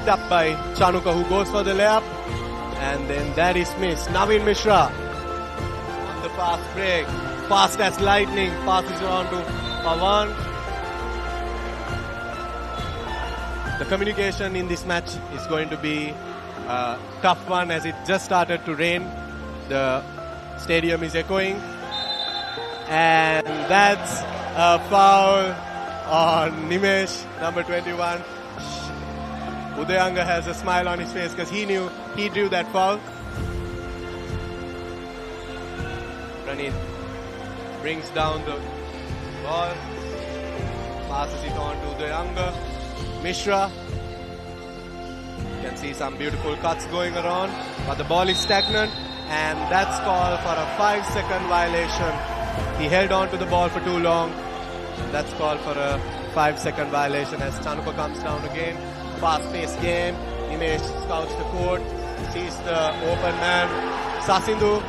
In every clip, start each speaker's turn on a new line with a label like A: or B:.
A: picked up by Chanuka, who goes for the layup. And then that is missed. Naveen Mishra on the fast break. Fast as lightning. Passes around to Pawan. The communication in this match is going to be a tough one as it just started to rain. The stadium is echoing. And that's a foul on Nimesh, number 21. Udayanga has a smile on his face because he knew he drew that foul. Praneeth brings down the ball, passes it on to Udayanga. Mishra, you can see some beautiful cuts going around, but the ball is stagnant, and that's called for a 5-second violation. He held on to the ball for too long, and that's called for a 5-second violation as Chanuka comes down again. Fast-paced game. Nimesh scouts the court, sees the open man. Sasindhu.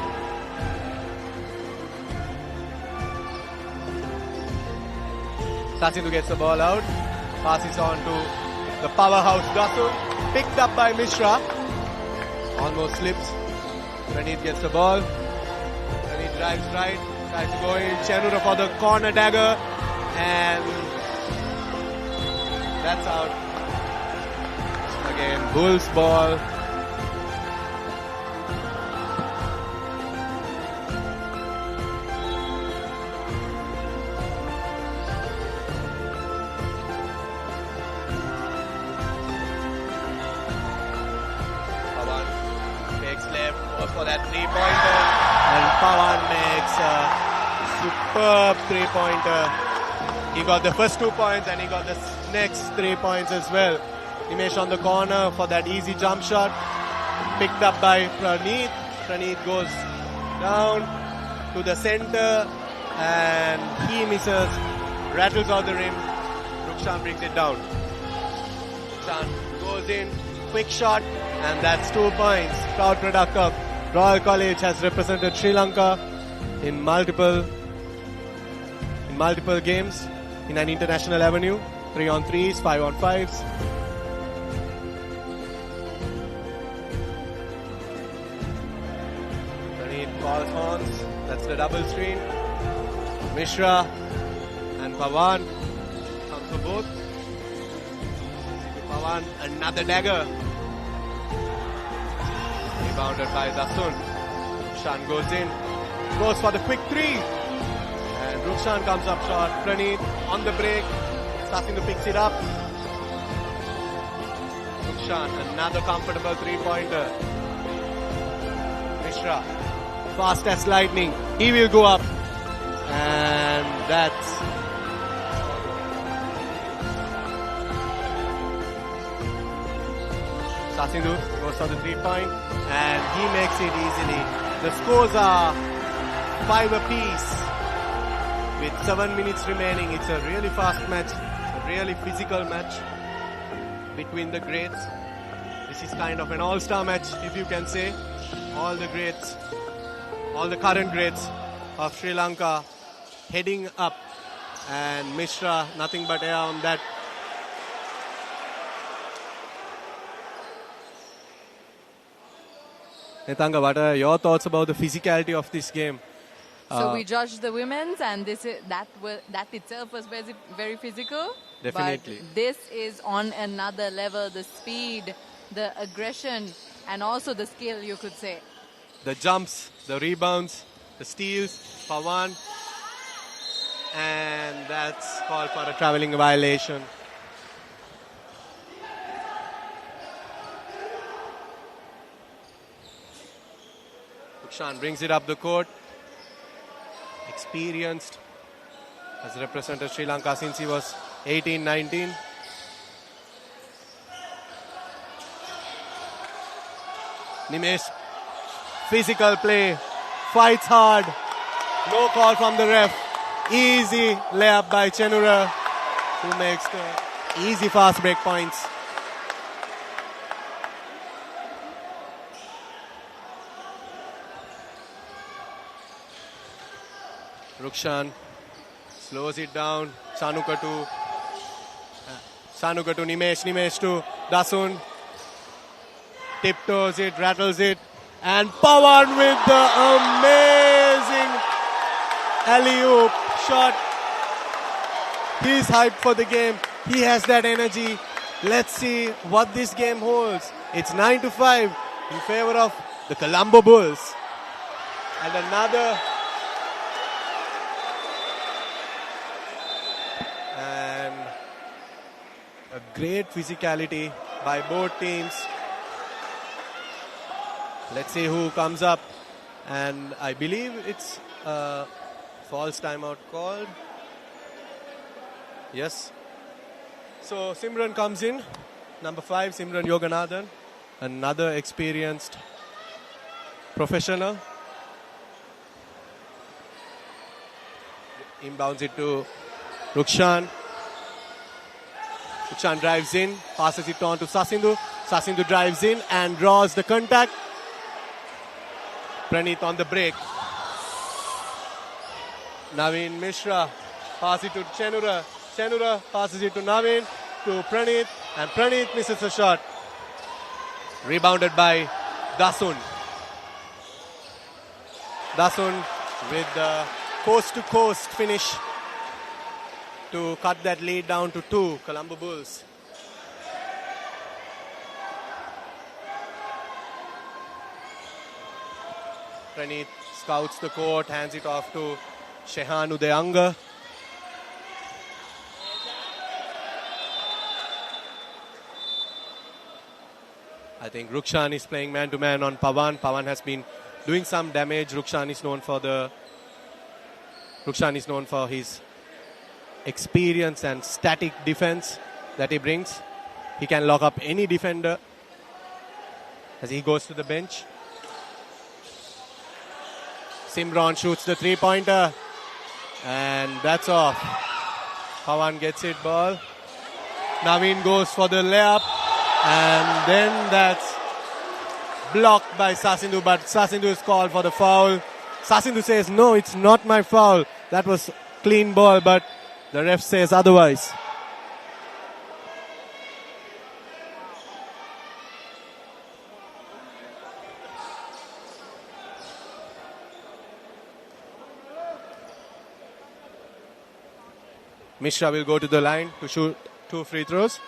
A: Sasindhu gets the ball out. Passes on to the powerhouse Dasun. Picked up by Mishra. Almost slips. Praneeth gets the ball. Praneeth drives right. Tries to go in. Chenura for the corner dagger. And that's out. Again, Bulls ball. Pawan takes left, goes for that three-pointer, and Pawan makes a superb three-pointer. He got the first 2 points and he got the next 3 points as well. Nimesh on the corner for that easy jump shot. Picked up by Praneeth. Praneeth goes down to the center and he misses. Rattles out the rim. Rukshan brings it down. Rukshan goes in. Quick shot. And that's 2 points. Proud product of Royal College, has represented Sri Lanka in multiple games in an international avenue. 3-on-3s, 5-on-5s. Calls horns. That's the double screen. Mishra and Pawan comes for both. Pawan, another dagger. Rebounded by Dasun. Rukshan goes in. Goes for the quick three. And Rukshan comes up short. Praneeth on the break. Sasindhu picks it up. Rukshan, another comfortable three-pointer. Mishra. Fast as lightning. He will go up. And that's Sasindhu goes for the 3-point and he makes it easily. The scores are 5 apiece with 7 minutes remaining. It's a really fast match, a really physical match between the greats. This is kind of an all-star match, if you can say. All the greats, all the current greats of Sri Lanka heading up, and Mishra nothing but air on that. Netanga, what are your thoughts about the physicality of this game?
B: So we judged the women's, and that itself was very, very physical.
A: Definitely.
B: But this is on another level. The speed, the aggression, and also the skill, you could say.
A: The jumps, the rebounds, the steals, Pawan. And that's called for a traveling violation. Rukshan brings it up the court. Experienced. Has represented Sri Lanka since he was 18, 19. Nimesh, physical play, fights hard. No call from the ref. Easy layup by Chenura, who makes the easy fast break points. Rukshan slows it down. Chanuka to Nimesh, Nimesh to Dasun. tiptoes it, rattles it. And Pawan with the amazing alley-oop shot. He's hyped for the game. He has that energy. Let's see what this game holds. It's 9-5 in favor of the Colombo Bulls. And another. And a great physicality by both teams. Let's see who comes up. And I believe it's a false timeout called. Yes. So Simran comes in. Number 5, Simran Yoganathan. Another experienced professional. Inbounds it to Rukshan. Rukshan drives in, passes it on to Sasindu. Sasindu drives in and draws the contact. Pranit on the break. Naveen Mishra passes it to Chenura. Chenura passes it to Naveen, to Pranit, and Pranit misses a shot. Rebounded by Dasun. Dasun with the coast-to-coast finish to cut that lead down to 2, Colombo Bulls. Pranit scouts the court, hands it off to Shehan Udayanga. I think Rukshan is playing man-to-man on Pawan. Pawan has been doing some damage. Rukshan is known for his experience and static defense that he brings. He can lock up any defender as he goes to the bench. Simran shoots the three-pointer and that's off. Pawan gets it ball. Naveen goes for the layup and then that's blocked by Sasindu, but Sasindu is called for the foul. Sasindu says, no, it's not my foul. That was clean ball, but the ref says otherwise. Mishra will go to the line to shoot 2 free throws.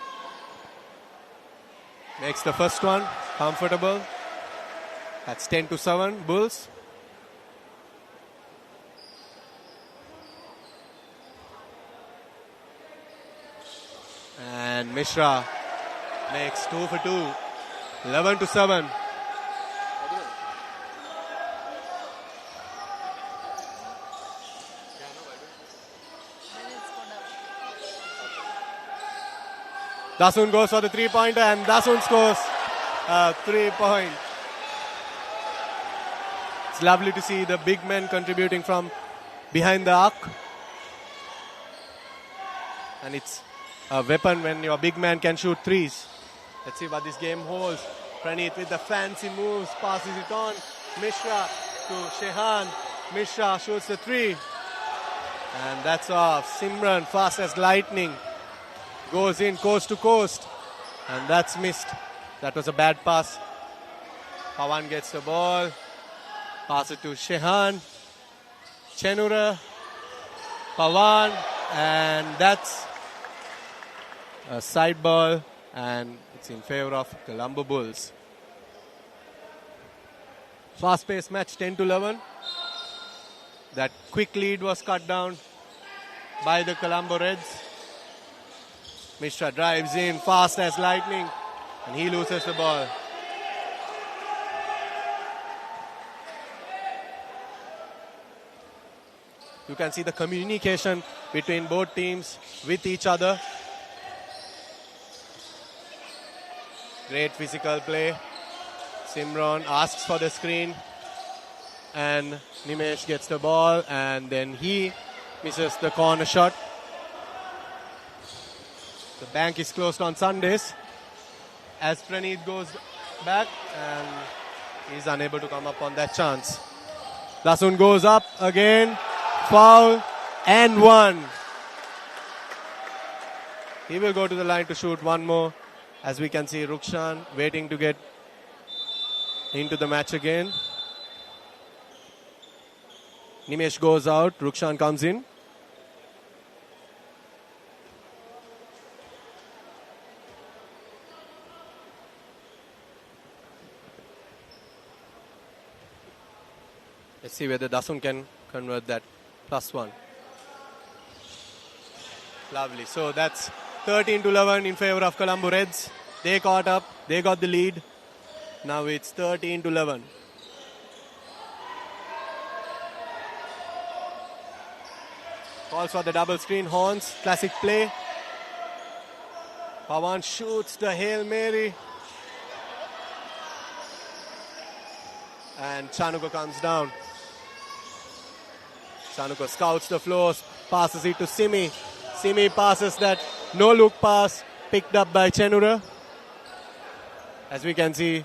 A: Makes the first one comfortable. That's 10-7 Bulls. And Mishra makes 2 for 2. 11-7. Dasun goes for the three-pointer and Dasun scores a 3-point. It's lovely to see the big men contributing from behind the arc. And it's a weapon when your big man can shoot threes. Let's see what this game holds. Pranit with the fancy moves, passes it on. Mishra to Shehan. Mishra shoots the 3. And that's off. Simran, fast as lightning, goes in coast to coast. And that's missed. That was a bad pass. Pawan gets the ball. Pass it to Shehan. Chenura. Pawan. And that's a side ball. And it's in favor of Colombo Bulls. Fast-paced match, 10-11. That quick lead was cut down by the Colombo Reds. Mishra drives in fast as lightning and he loses the ball. You can see the communication between both teams with each other. Great physical play. Simran asks for the screen and Nimesh gets the ball and then he misses the corner shot. The bank is closed on Sundays as Pranit goes back and he's unable to come up on that chance. Dasun goes up again, foul and 1. He will go to the line to shoot one more. As we can see, Rukshan waiting to get into the match again. Nimesh goes out. Rukshan comes in. Let's see whether Dasun can convert that +1. Lovely. So that's 13-11 in favor of Colombo Reds. They caught up. They got the lead. Now it's 13-11. Calls for the double screen. Horns. Classic play. Pawan shoots the Hail Mary. And Chanuka comes down. Chanuka scouts the floors, passes it to Simi. Simi passes that no-look pass, picked up by Chenura. As we can see,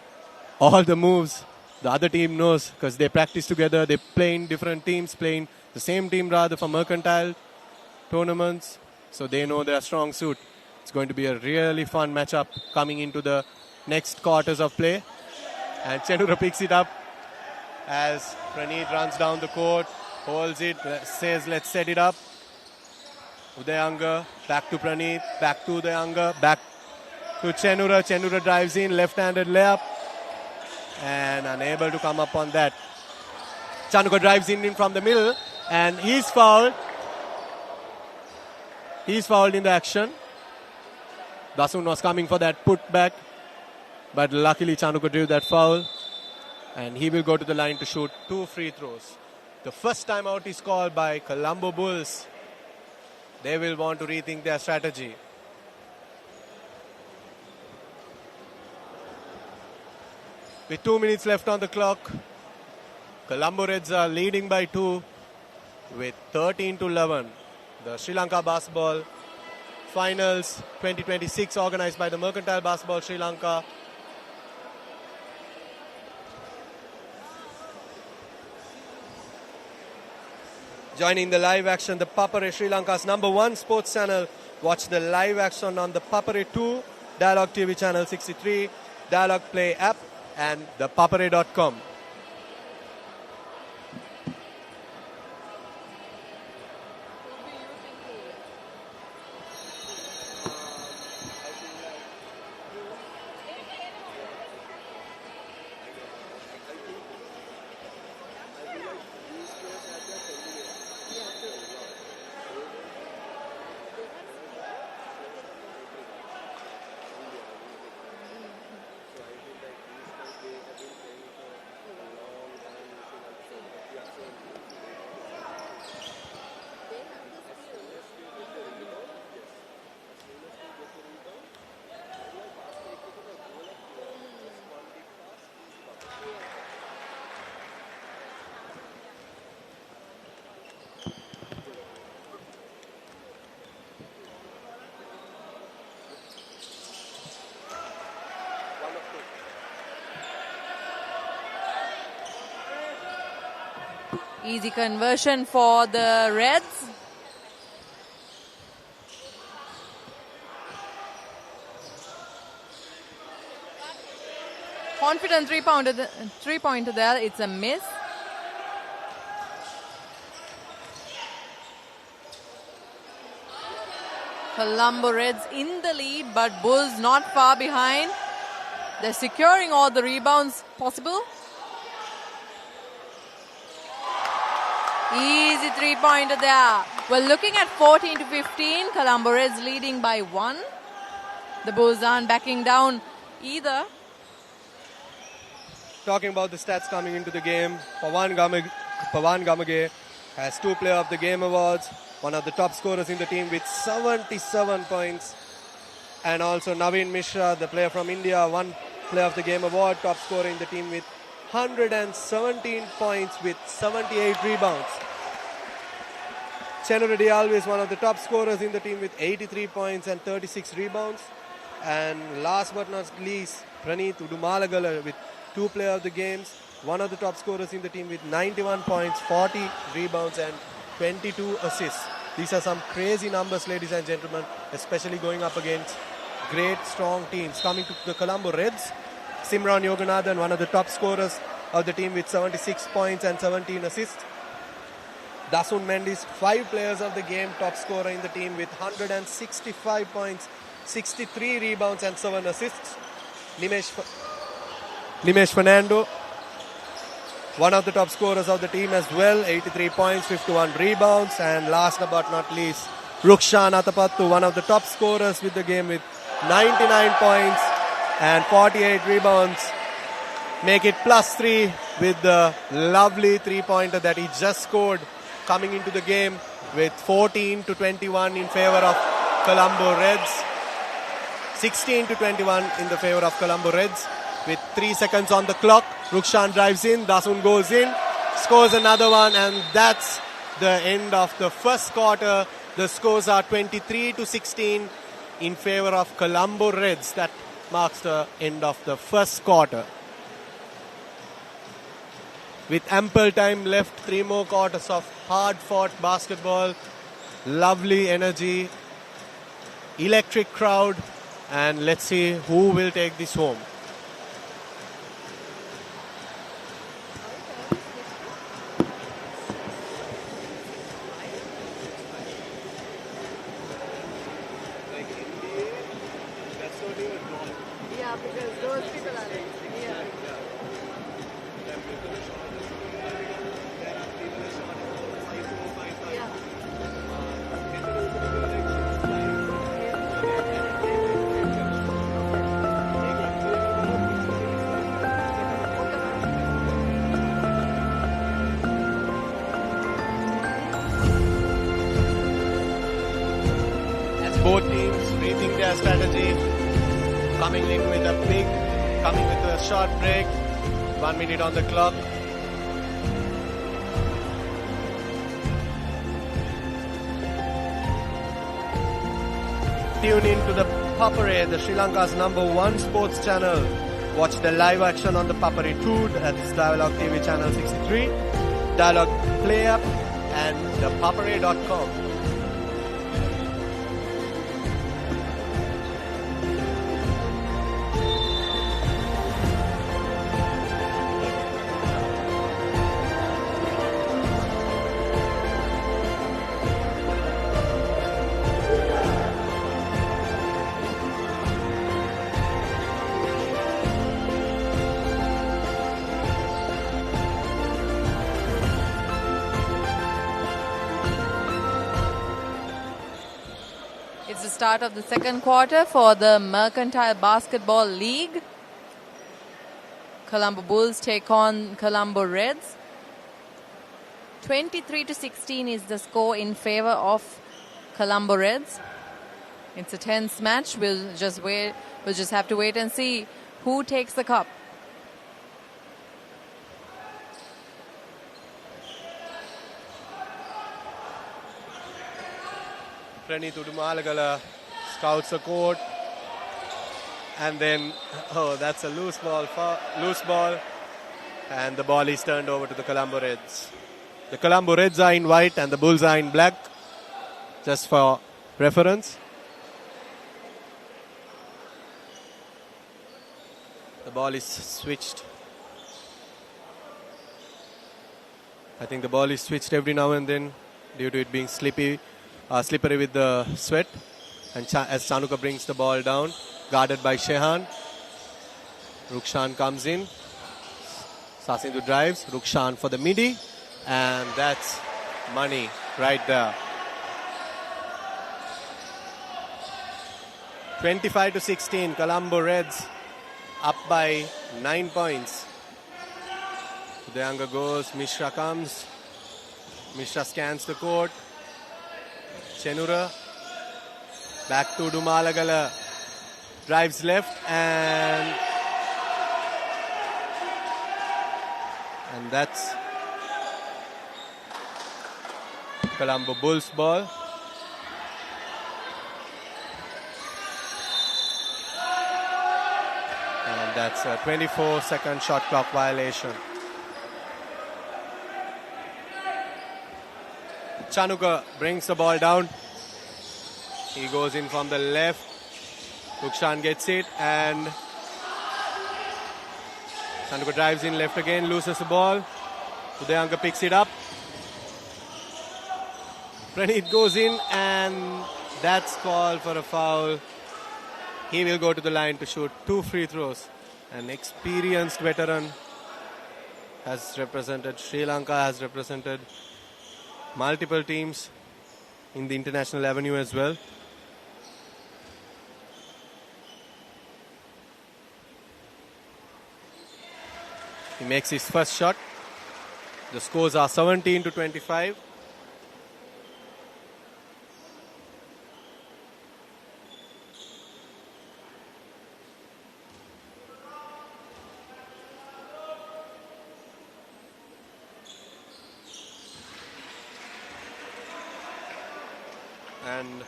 A: all the moves the other team knows because they practice together. They play in different teams, playing the same team rather for mercantile tournaments. So they know their strong suit. It's going to be a really fun matchup coming into the next quarters of play. And Chenura picks it up as Praneeth runs down the court, holds it, says let's set it up. Udayanga, back to Praneeth, back to Udayanga, back to Chenura. Chenura drives in, left-handed layup, and unable to come up on that. Chanuka drives in from the middle, and he's fouled. He's fouled in the action. Dasun was coming for that putback, but luckily Chanuka drew that foul. And he will go to the line to shoot 2 free throws. The first timeout is called by Colombo Bulls. They will want to rethink their strategy. With 2 minutes left on the clock, Colombo Reds are leading by 2 with 13-11. The Sri Lanka Basketball Finals 2026 organized by the Mercantile Basketball Sri Lanka. Joining the live action, the Papare, Sri Lanka's #1 sports channel. Watch the live action on the Papare 2, Dialog TV channel 63, Dialog Play app, and thepapare.com.
B: Easy conversion for the Reds. Confident three-pointer there. It's a miss. Colombo Reds in the lead, but Bulls not far behind. They're securing all the rebounds possible. Easy three-pointer there. We're looking at 14-15. Colombo Reds leading by 1. The Bulls aren't backing down either.
A: Talking about the stats coming into the game, Pawan Gamage has 2 Player of the Game awards, one of the top scorers in the team with 77 points. And also Naveen Mishra, the player from India, 1 Player of the Game award, top scorer in the team with 117 points with 78 rebounds. Chenura Diallo is one of the top scorers in the team with 83 points and 36 rebounds. And last but not least, Praneeth Udumalagala with 2 Player of the Games, one of the top scorers in the team with 91 points, 40 rebounds and 22 assists. These are some crazy numbers, ladies and gentlemen, especially going up against great, strong teams. Coming to the Colombo Reds, Simran Yoganathan, one of the top scorers of the team with 76 points and 17 assists. Dasun Mendes, 5 players of the game, top scorer in the team with 165 points, 63 rebounds and 7 assists. Nimesh Fernando, one of the top scorers of the team as well, 83 points, 51 rebounds. And last but not least, Rukshan Athapattu, one of the top scorers with the game with 99 points and 48 rebounds. Make it +3 with the lovely three-pointer that he just scored coming into the game with 14-21 in favor of Colombo Reds. 16-21 in the favor of Colombo Reds. With 3 seconds on the clock, Rukshan drives in, Dasun goes in, scores another one, and that's the end of the first quarter. The scores are 23-16 in favor of Colombo Reds. That marks the end of the first quarter. With ample time left, 3 more quarters of hard-fought basketball, lovely energy, electric crowd, and let's see who will take this home.
B: Yeah, because those people are there. Yeah.
A: As both teams rethink their strategy, coming with a short break, 1 minute on the clock. Tune in to the Papare, the Sri Lanka's #1 sports channel. Watch the live action on the Papare 2, that's Dialog TV channel 63, Dialog Play App, and thepapare.com.
B: It's the start of the second quarter for the Mercantile Basketball League. Colombo Bulls take on Colombo Reds. 23-16 is the score in favor of Colombo Reds. It's a tense match. We'll just have to wait and see who takes the cup.
A: Pranit Udumalagala scouts a court, and then that's a loose ball, and the ball is turned over to the Colombo Reds. The Colombo Reds are in white and the Bulls are in black, just for reference. The ball is switched. I think the ball is switched every now and then due to it being slippery with the sweat. And as Chanuka brings the ball down, guarded by Shehan, Rukshan comes in. Sasindu drives, Rukshan for the midi, and that's money right there. 25-16, Colombo Reds up by 9 points. Udayanga goes, Mishra comes. Mishra scans the court. Chenura back to Dumalagala, drives left, and that's Colombo Bulls ball. And that's a 24-second shot clock violation. Chanuka brings the ball down. He goes in from the left. Rukshan gets it, and Sanduka drives in left again, loses the ball. Udayanga picks it up. Praneeth goes in, and that's called for a foul. He will go to the line to shoot 2 free throws. An experienced veteran has represented Sri Lanka, has represented multiple teams in the international avenue as well. He makes his first shot. The scores are 17-25. And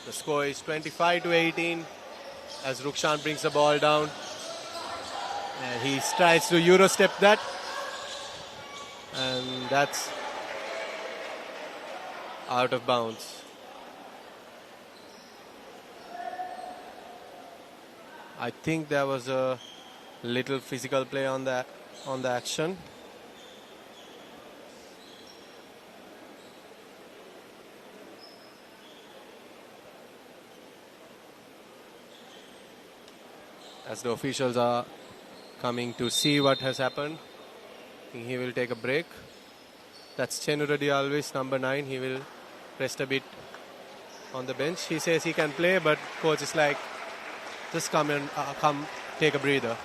A: the score is 25-18 as Rukshan brings the ball down. And he tries to Euro step that. And that's out of bounds. I think there was a little physical play on the action. As the officials are coming to see what has happened, he will take a break. That's Chenura Dialvis, number 9. He will rest a bit on the bench. He says he can play, but coach is like, just come take a breather.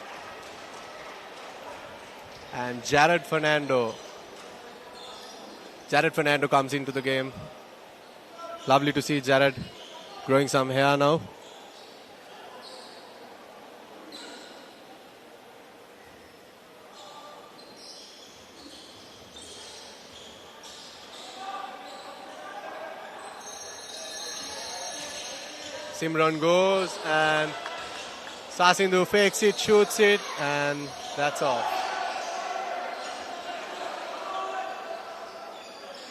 A: And Jared Fernando comes into the game. Lovely to see Jared growing some hair now. Simran goes, and Sasindhu fakes it, shoots it, and that's all.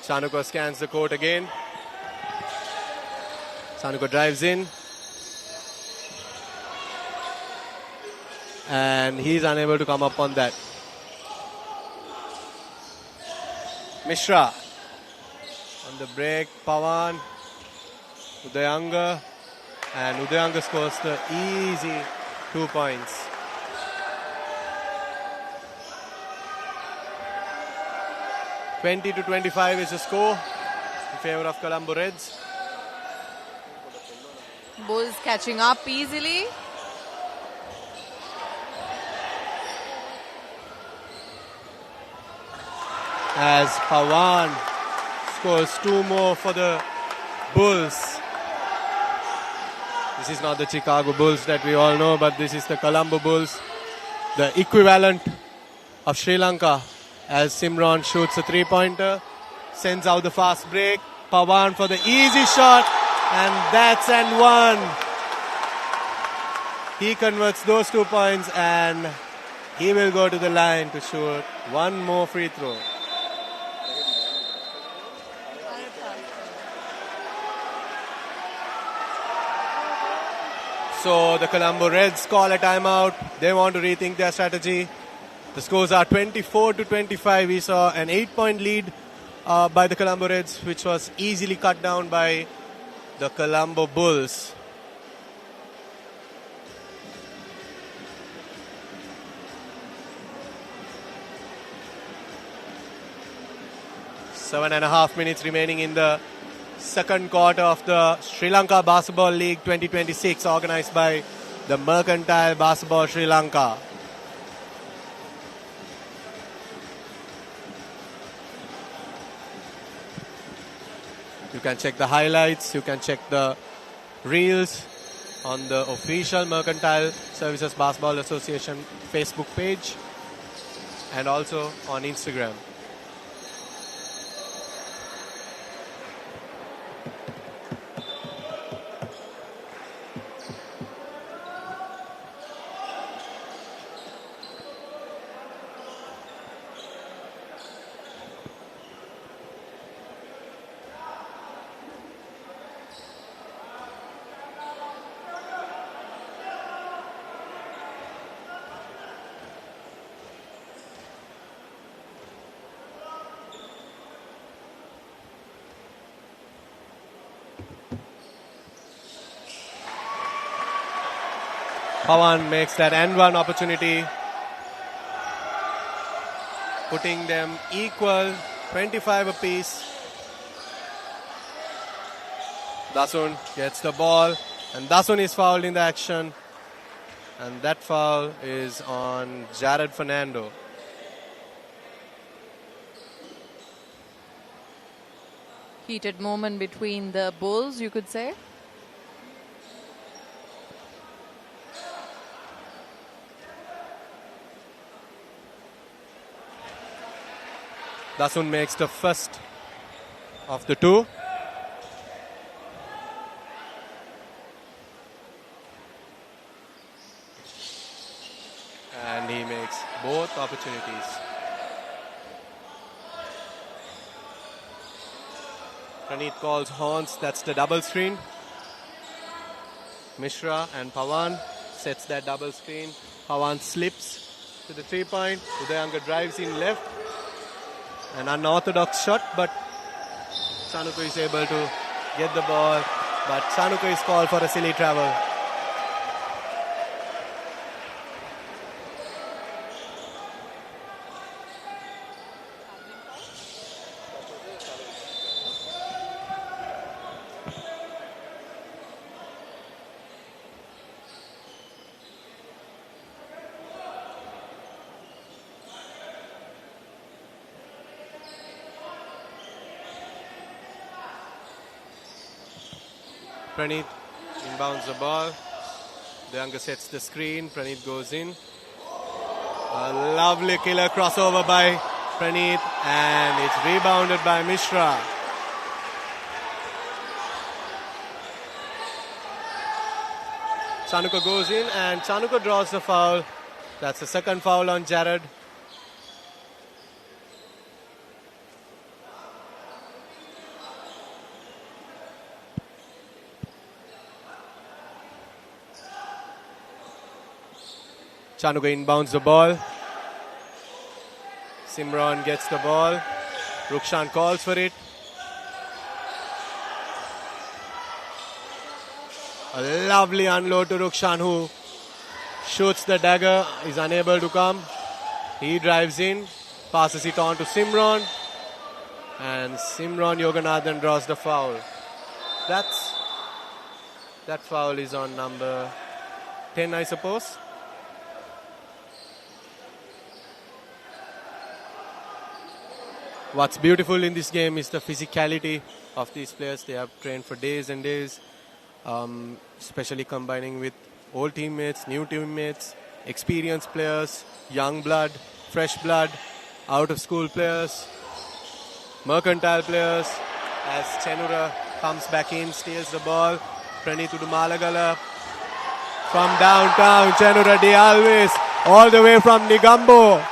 A: Chanuka scans the court again. Chanuka drives in. And he's unable to come up on that. Mishra on the break. Pawan, Udayanga. And Udayanga scores the easy 2 points. (20-25) is the score in favor of Colombo Reds.
B: Bulls catching up easily.
A: As Pawan scores 2 more for the Bulls. This is not the Chicago Bulls that we all know, but this is the Colombo Bulls, the equivalent of Sri Lanka. As Simran shoots a 3-pointer, sends out the fast break. Pawan for the easy shot, and that's and one. He converts those 2 points, and he will go to the line to shoot 1 more free throw. So the Colombo Reds call a timeout. They want to rethink their strategy. The scores are 24-25. We saw an 8-point lead by the Colombo Reds, which was easily cut down by the Colombo Bulls. Seven and a half minutes remaining in the second quarter of the Sri Lanka Basketball League 2026, organized by the Mercantile Basketball Sri Lanka. You can check the highlights, you can check the reels on the official Mercantile Services Basketball Association Facebook page and also on Instagram. Pawan makes that end one opportunity, putting them equal, 25 apiece. Dasun gets the ball, and Dasun is fouled in the action. And that foul is on Jared Fernando.
B: Heated moment between the Bulls, you could say.
A: Dasun makes the first of the two. And he makes both opportunities. Praneeth calls horns. That's the double screen. Mishra and Pawan sets that double screen. Pawan slips to the 3-point. Udayanga drives in left. An unorthodox shot, but Chanukka is able to get the ball. But Chanukka is called for a silly travel. Praneeth inbounds the ball. Udayanga sets the screen. Praneeth goes in. A lovely killer crossover by Praneeth, and it's rebounded by Mishra. Chanukka goes in, and Chanukka draws the foul. That's the second foul on Jared. Chanukka inbounds the ball. Simran gets the ball. Rukshan calls for it. A lovely unload to Rukshan, who shoots the dagger, is unable to come. He drives in, passes it on to Simran, and Simran Yoganathan draws the foul. That foul is on number 10, I suppose. What's beautiful in this game is the physicality of these players. They have trained for days and days, especially combining with old teammates, new teammates, experienced players, young blood, fresh blood, out-of-school players, mercantile players. As Chenura comes back in, steals the ball. Praneeth Udumalagala from downtown. Chenura De Alves all the way from Nigambo.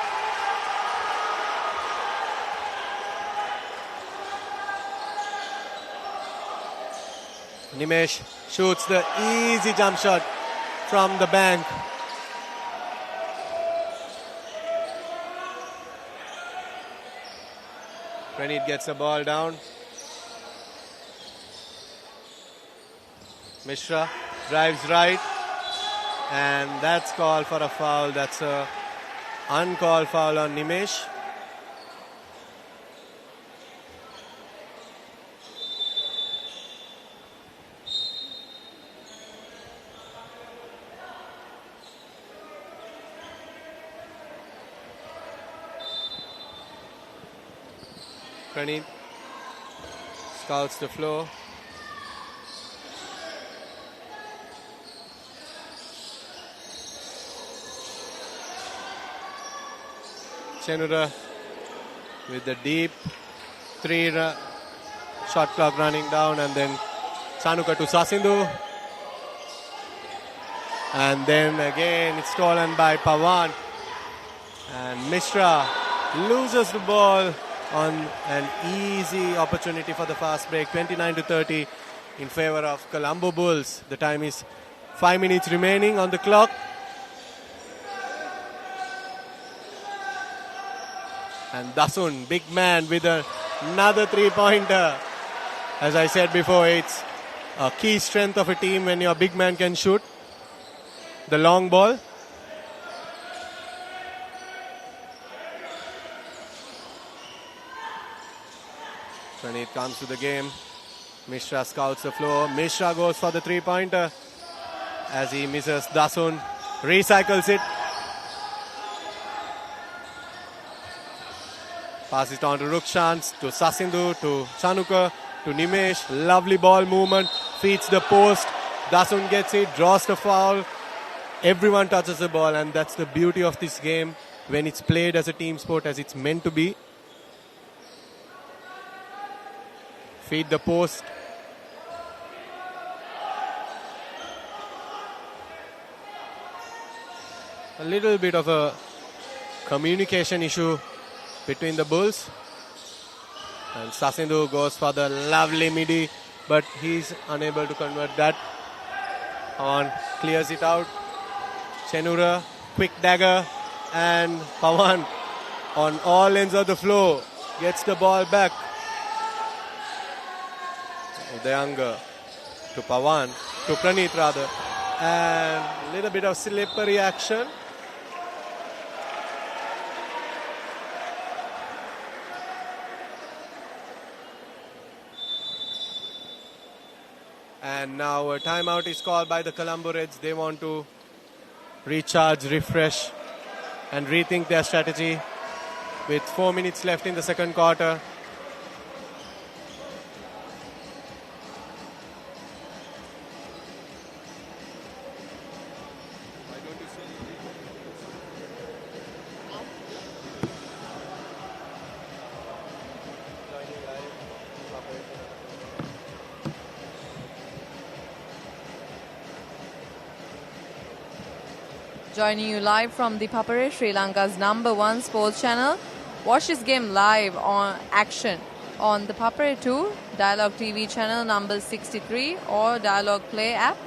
A: Nimesh shoots the easy jump shot from the bank. Praneeth gets the ball down. Mishra drives right, and that's called for a foul. That's a uncalled foul on Nimesh. Praneeth scouts the floor. Chenura with the deep 3 shot clock running down, and then Chanukka to Sasindhu. And then again it's stolen by Pawan. And Mishra loses the ball on an easy opportunity for the fast break. 29-30 in favor of Colombo Bulls. The time is 5 minutes remaining on the clock. And Dasun, big man, with another 3-pointer. As I said before, it's a key strength of a team when your big man can shoot. the long ball. Praneeth comes to the game. Mishra scouts the floor. Mishra goes for the three-pointer as he misses. Dasun recycles it. Passes it on to Rukshan, to Sasindhu, to Chanuka, to Nimesh. Lovely ball movement. Feeds the post. Dasun gets it, draws the foul. Everyone touches the ball, and that's the beauty of this game when it's played as a team sport as it's meant to be. Feed the post. A little bit of a communication issue between the Bulls. And Sasindhu goes for the lovely midi, but he's unable to convert that. Pawan clears it out. Chenura, quick dagger, and Pawan on all ends of the floor gets the ball back. Udayanga to Pawan, to Praneeth rather, and a little bit of slippery action. And now a timeout is called by the Colombo Reds. They want to recharge, refresh, and rethink their strategy with 4 minutes left in the second quarter.
B: Joining you live from ThePapare, Sri Lanka's #1 sports channel. Watch this game live on action on ThePapare 2, Dialog TV channel number 63 or Dialog Play app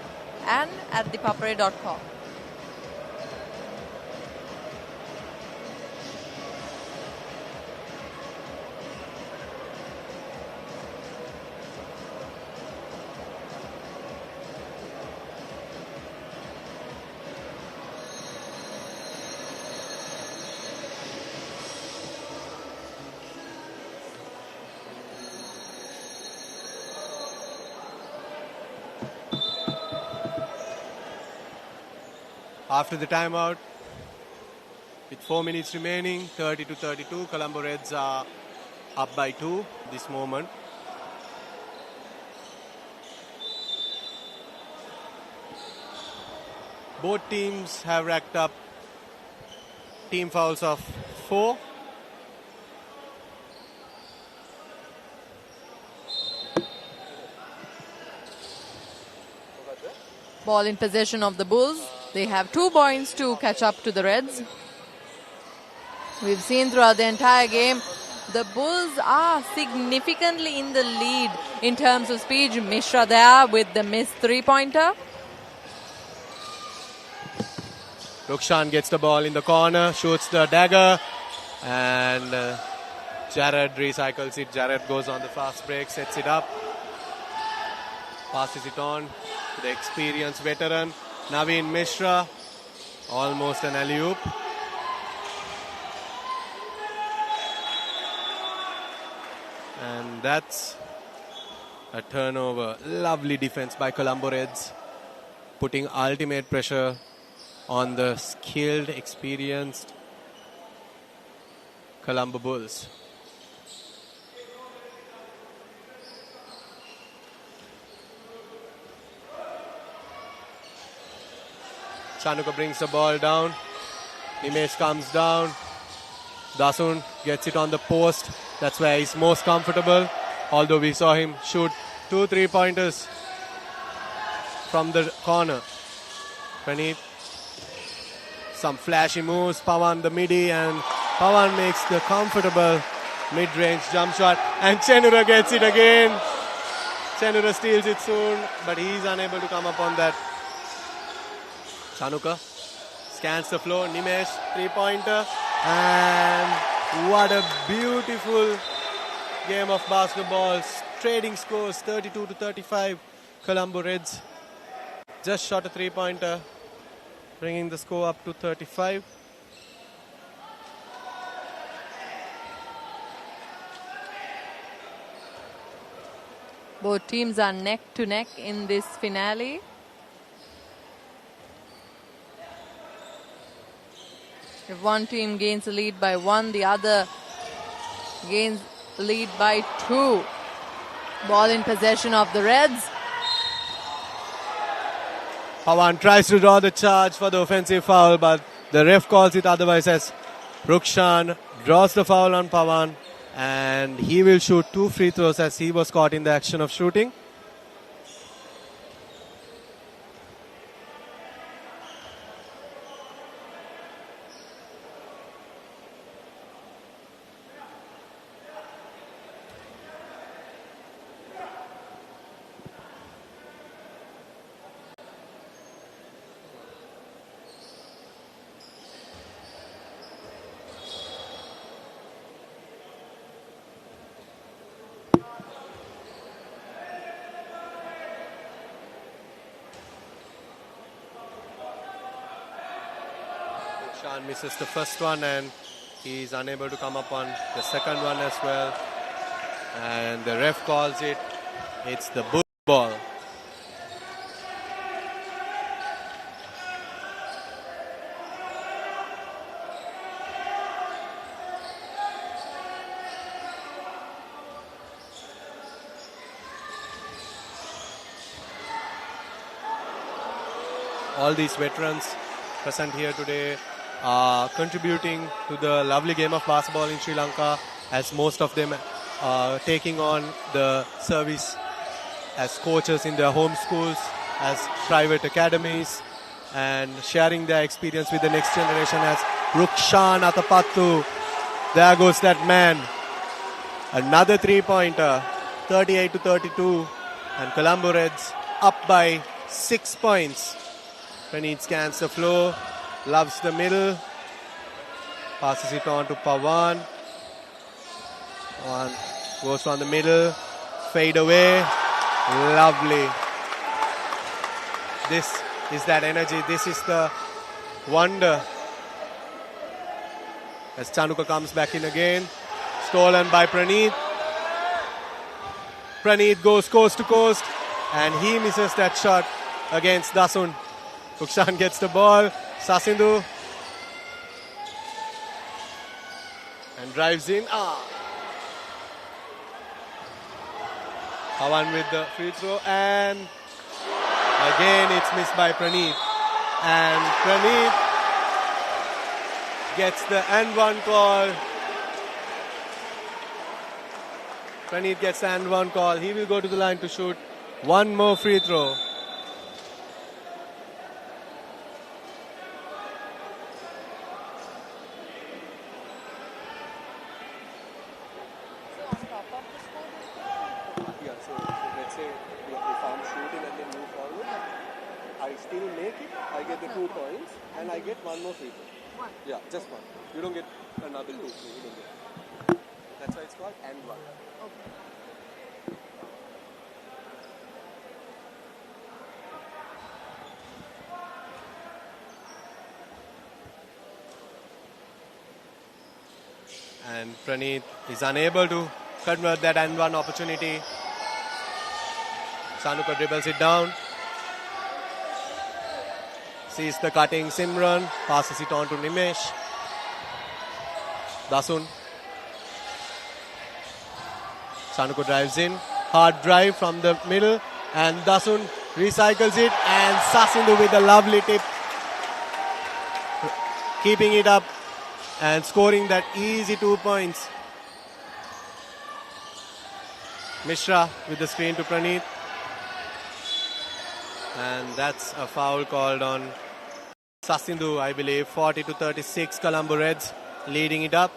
B: and at thepapare.com.
A: After the timeout, with 4 minutes remaining, 30-32, Colombo Reds are up by 2 this moment. Both teams have racked up team fouls of 4.
B: Ball in possession of the Bulls. They have 2 points to catch up to the Reds. We've seen throughout the entire game, the Bulls are significantly in the lead in terms of speed. Mishra there with the missed three-pointer.
A: Rukshan gets the ball in the corner, shoots the dagger, and Jared recycles it. Jared goes on the fast break, sets it up, passes it on to the experienced veteran Naveen Mishra, almost an alley-oop. And that's a turnover. Lovely defense by Colombo Reds, putting ultimate pressure on the skilled, experienced Colombo Bulls. Chanuka brings the ball down. Nimesh comes down. Dasun gets it on the post. That's where he's most comfortable. Although we saw him shoot 2 3-pointers from the corner. Praneeth, some flashy moves. Pawan the midi, and Pawan makes the comfortable mid-range jump shot. And Chenura gets it again. Chenura steals it soon, but he's unable to come up on that. Chanuka scans the floor. Nimesh, 3-pointer. And what a beautiful game of basketball. Trading scores 32-35. Colombo Reds just shot a 3-pointer. bringing the score up to 35.
B: Both teams are neck to neck in this finale. If one team gains the lead by 1, the other gains the lead by 2. Ball in possession of the Reds.
A: Pawan tries to draw the charge for the offensive foul, but the ref calls it otherwise as Rukshan draws the foul on Pawan, and he will shoot 2 free throws as he was caught in the action of shooting. Rukshan misses the first one and he's unable to come up on the second one as well. And the ref calls it. It's the bull ball. All these veterans present here today are contributing to the lovely game of basketball in Sri Lanka, as most of them are taking on the service as coaches in their home schools, as private academies, and sharing their experience with the next generation. As Rukshan Atapattu, there goes that man. Another 3-pointer, 38-32, and Colombo Reds up by 6 points. Praneeth scans the floor, loves the middle, passes it on to Pawan. Pawan goes from the middle, fade away, lovely. This is that energy, this is the wonder. As Chanuka comes back in again, stolen by Praneeth. Praneeth goes coast to coast and he misses that shot against Dasun. Rukshan gets the ball, Sasindhu, and drives in. Pawan with the free throw, and again it's missed by Praneeth. And Praneeth gets the and one call. Praneeth gets the and one call. He will go to the line to shoot one more free throw. And I get one more free throw. One? Yeah, just one. You don't get another two. So you don't get. That's why it's called and one. Okay. And Praneeth is unable to convert that and one opportunity. Chanuka dribbles it down. Sees the cutting Simran, passes it on to Nimesh. Dasun. Chanuka drives in, hard drive from the middle, and Dasun recycles it, and Sasindhu with a lovely tip, keeping it up and scoring that easy 2 points. Mishra with the screen to Praneeth, and that's a foul called on Sasindhu, I believe. 40-36, Colombo Reds leading it up.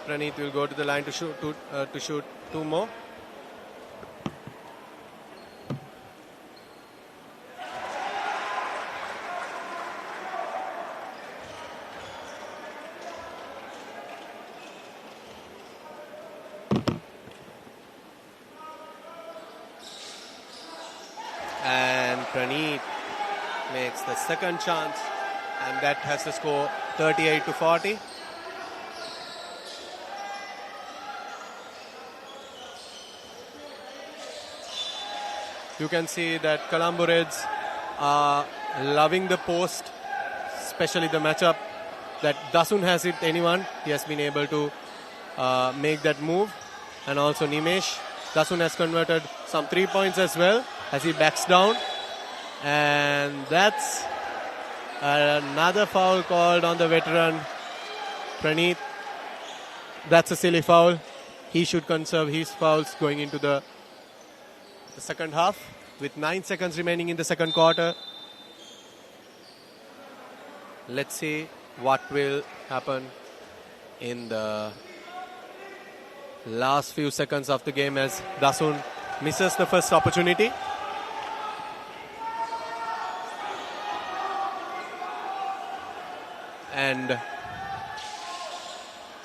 A: Praneeth will go to the line to shoot two more. Praneeth makes the second chance, and that has the score 38-40. You can see that Colombo Reds are loving the post, especially the matchup that Dasun has hit anyone. He has been able to make that move. And also Nimesh. Dasun has converted some 3 points as well as he backs down. And that's another foul called on the veteran Praneeth. That's a silly foul. He should conserve his fouls going into the second half with 9 seconds remaining in the second quarter. Let's see what will happen in the last few seconds of the game as Dasun misses the first opportunity. And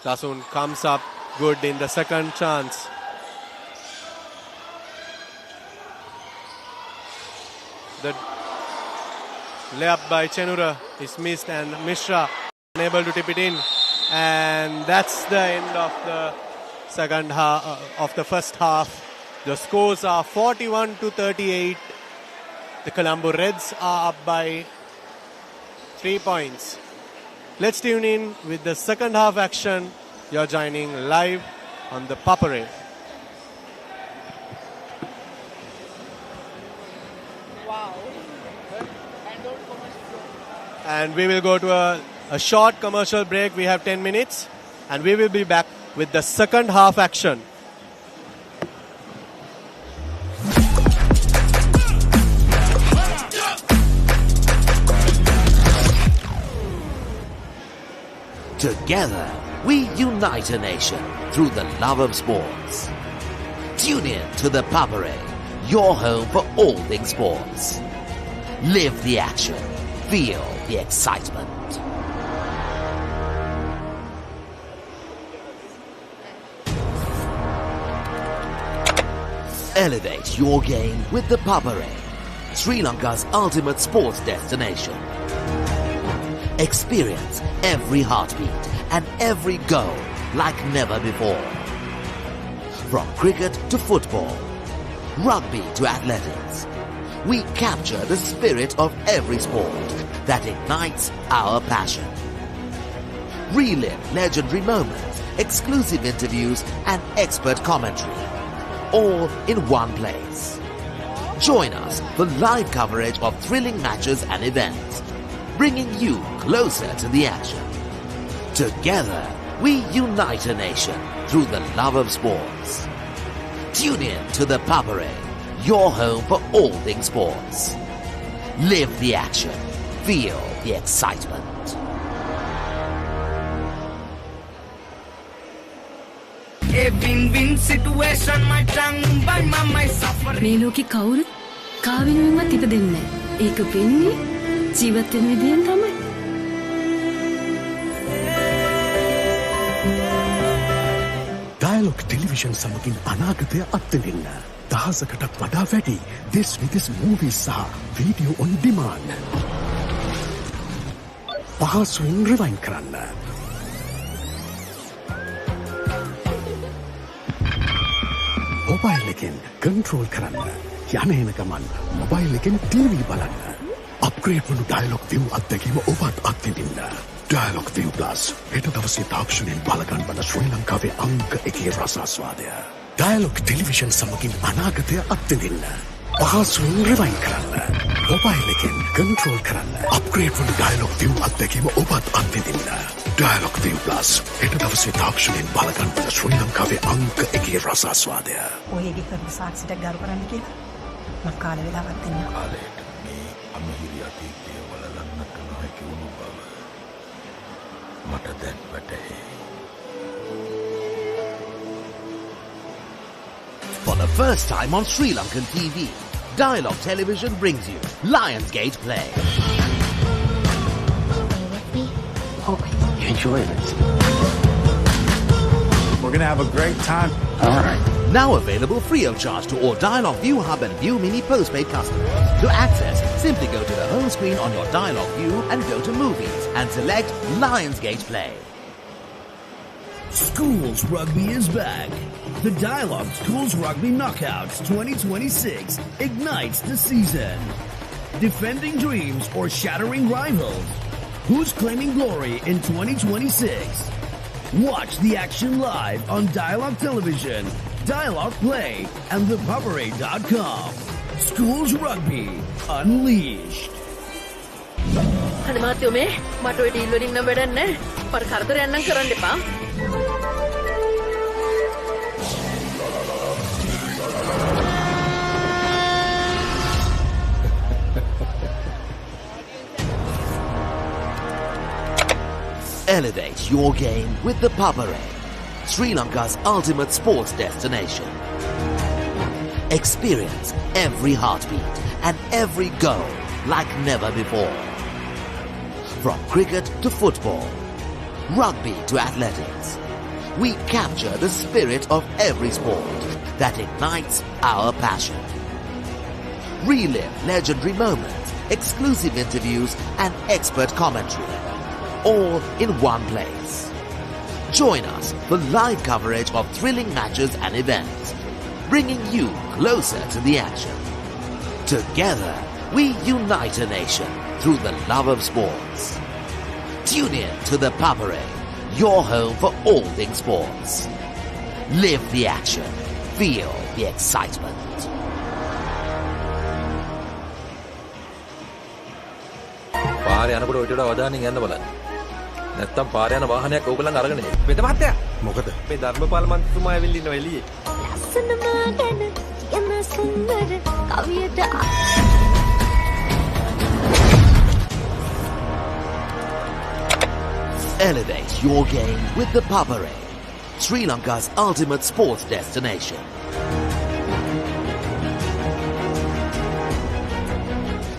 A: Dasun comes up good in the second chance. The layup by Chenura is missed and Mishra unable to tip it in. And that's the end of the second half of the first half. The scores are 41-38. The Colombo Reds are up by 3 points. Let's tune in with the second half action. You're joining live on the Papare.
B: Wow.
A: And we will go to a short commercial break. We have 10 minutes. And we will be back with the second half action.
C: Together, we unite a nation through the love of sports. Tune in to the Papare, your home for all things sports. Live the action. Feel the excitement. Elevate your game with the Papare, Sri Lanka's ultimate sports destination. Experience every heartbeat and every goal like never before. From cricket to football, rugby to athletics, we capture the spirit of every sport that ignites our passion. Relive legendary moments, exclusive interviews, and expert commentary, all in one place. Join us for live coverage of thrilling matches and events, bringing you closer to the action. Together, we unite a nation through the love of sports. Tune in to the Papare, your home for all things sports. Live the action. Feel the excitement.
D: A win-win situation, my tongue by my suffering.
E: මේ ලෝකේ කවුරුත් කාවිනුවෙන්වත් ඉපදෙන්නේ නැහැ. ඒක වෙන්නේ ජීවත් වෙන විදියෙන් තමයි.
F: Dialog television සමගින් අනාගතය අත්විඳින්න. දහසකටත් වඩා වැඩි this with movies සහ video on demand. පහසුවෙන් rewind කරන්න. මොබයිල් එකෙන් control කරන්න. යන එන ගමන් මොබයිල් එකෙන් TV බලන්න. අප්ග්‍රේඩ් වුණු Dialog ViU අත්දැකීම ඔබත් අත්විඳින්න. Dialog ViU Plus හෙට දවසේ තාක්ෂණයෙන් බලගන්වන ශ්‍රී ලංකාවේ අංක 1 රසාස්වාදය. Dialog television සමගින් අනාගතය අත්විඳින්න. පහසුවෙන් rewind කරන්න. මොබයිල් එකෙන් control කරන්න. අප්ග්‍රේඩ් වුණු Dialog ViU අත්දැකීම ඔබත් අත්විඳින්න. Dialog ViU Plus හෙට දවසේ තාක්ෂණයෙන් බලගන්වන ශ්‍රී ලංකාවේ අංක 1 රසාස්වාදය.
G: ඔයගේ කරපු සාක්ෂියට ගරු කරන්න කියලා මම කාලේ වෙලාවක් දෙන්නම්.
H: කාලයට මේ අමිහිරි අතීතය වලලන්නට නොහැකි වුණු බව මට දැන් වැටහේ.
C: For the first time on Sri Lankan TV, Dialog Television brings you Lionsgate Play.
H: Enjoy it.
I: We're going to have a great time.
H: All right.
C: Now available free of charge to all Dialog ViU Hub and ViU Mini postpaid customers. To access, simply go to the home screen on your Dialog ViU and go to Movies and select Lionsgate Play.
I: Schools Rugby is back. The Dialog Schools Rugby Knockouts 2026 ignites the season. Defending dreams or shattering rivals? Who's claiming glory in 2026? Watch the action live on Dialog Television, Dialog Play, and ThePapare.com. Schools Rugby Unleashed.
E: අනේ මාත්‍යෝ මේ මට ඔය deal වලින් නම් වැඩක් නැහැ. මට කරදරයක් නම් කරන්න එපා.
C: Elevate your game with the Papare, Sri Lanka's ultimate sports destination. Experience every heartbeat and every goal like never before. From cricket to football, rugby to athletics, we capture the spirit of every sport that ignites our passion. Relive legendary moments, exclusive interviews, and expert commentary, all in one place. Join us for live coverage of thrilling matches and events, bringing you closer to the action. Together, we unite a nation through the love of sports. Tune in to the Papare, your home for all things sports. Live the action. Feel the excitement.
H: පාරේ යනකොට ඔය ටිකට අවධානයෙන් යන්න බලන්න. නැත්තම් පාරේ යන වාහනයක් ඕගොල්ලන් අරගෙන එයි.
J: වෙද මහත්තයා.
F: මොකද?
J: මේ ධර්මපාල මන්ත්‍රීතුමා ඇවිල්ලා ඉන්නවා එළියේ.
C: Elevate your game with the Papare, Sri Lanka's ultimate sports destination.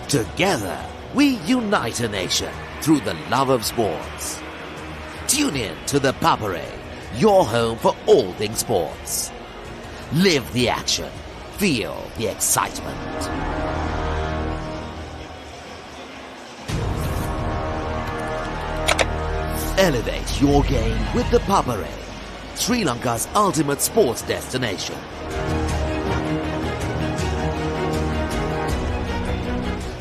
C: Together, we unite a nation through the love of sports. Tune in to the Papare, your home for all things sports. Live the action. Feel the excitement. Elevate your game with the Papare, Sri Lanka's ultimate sports destination.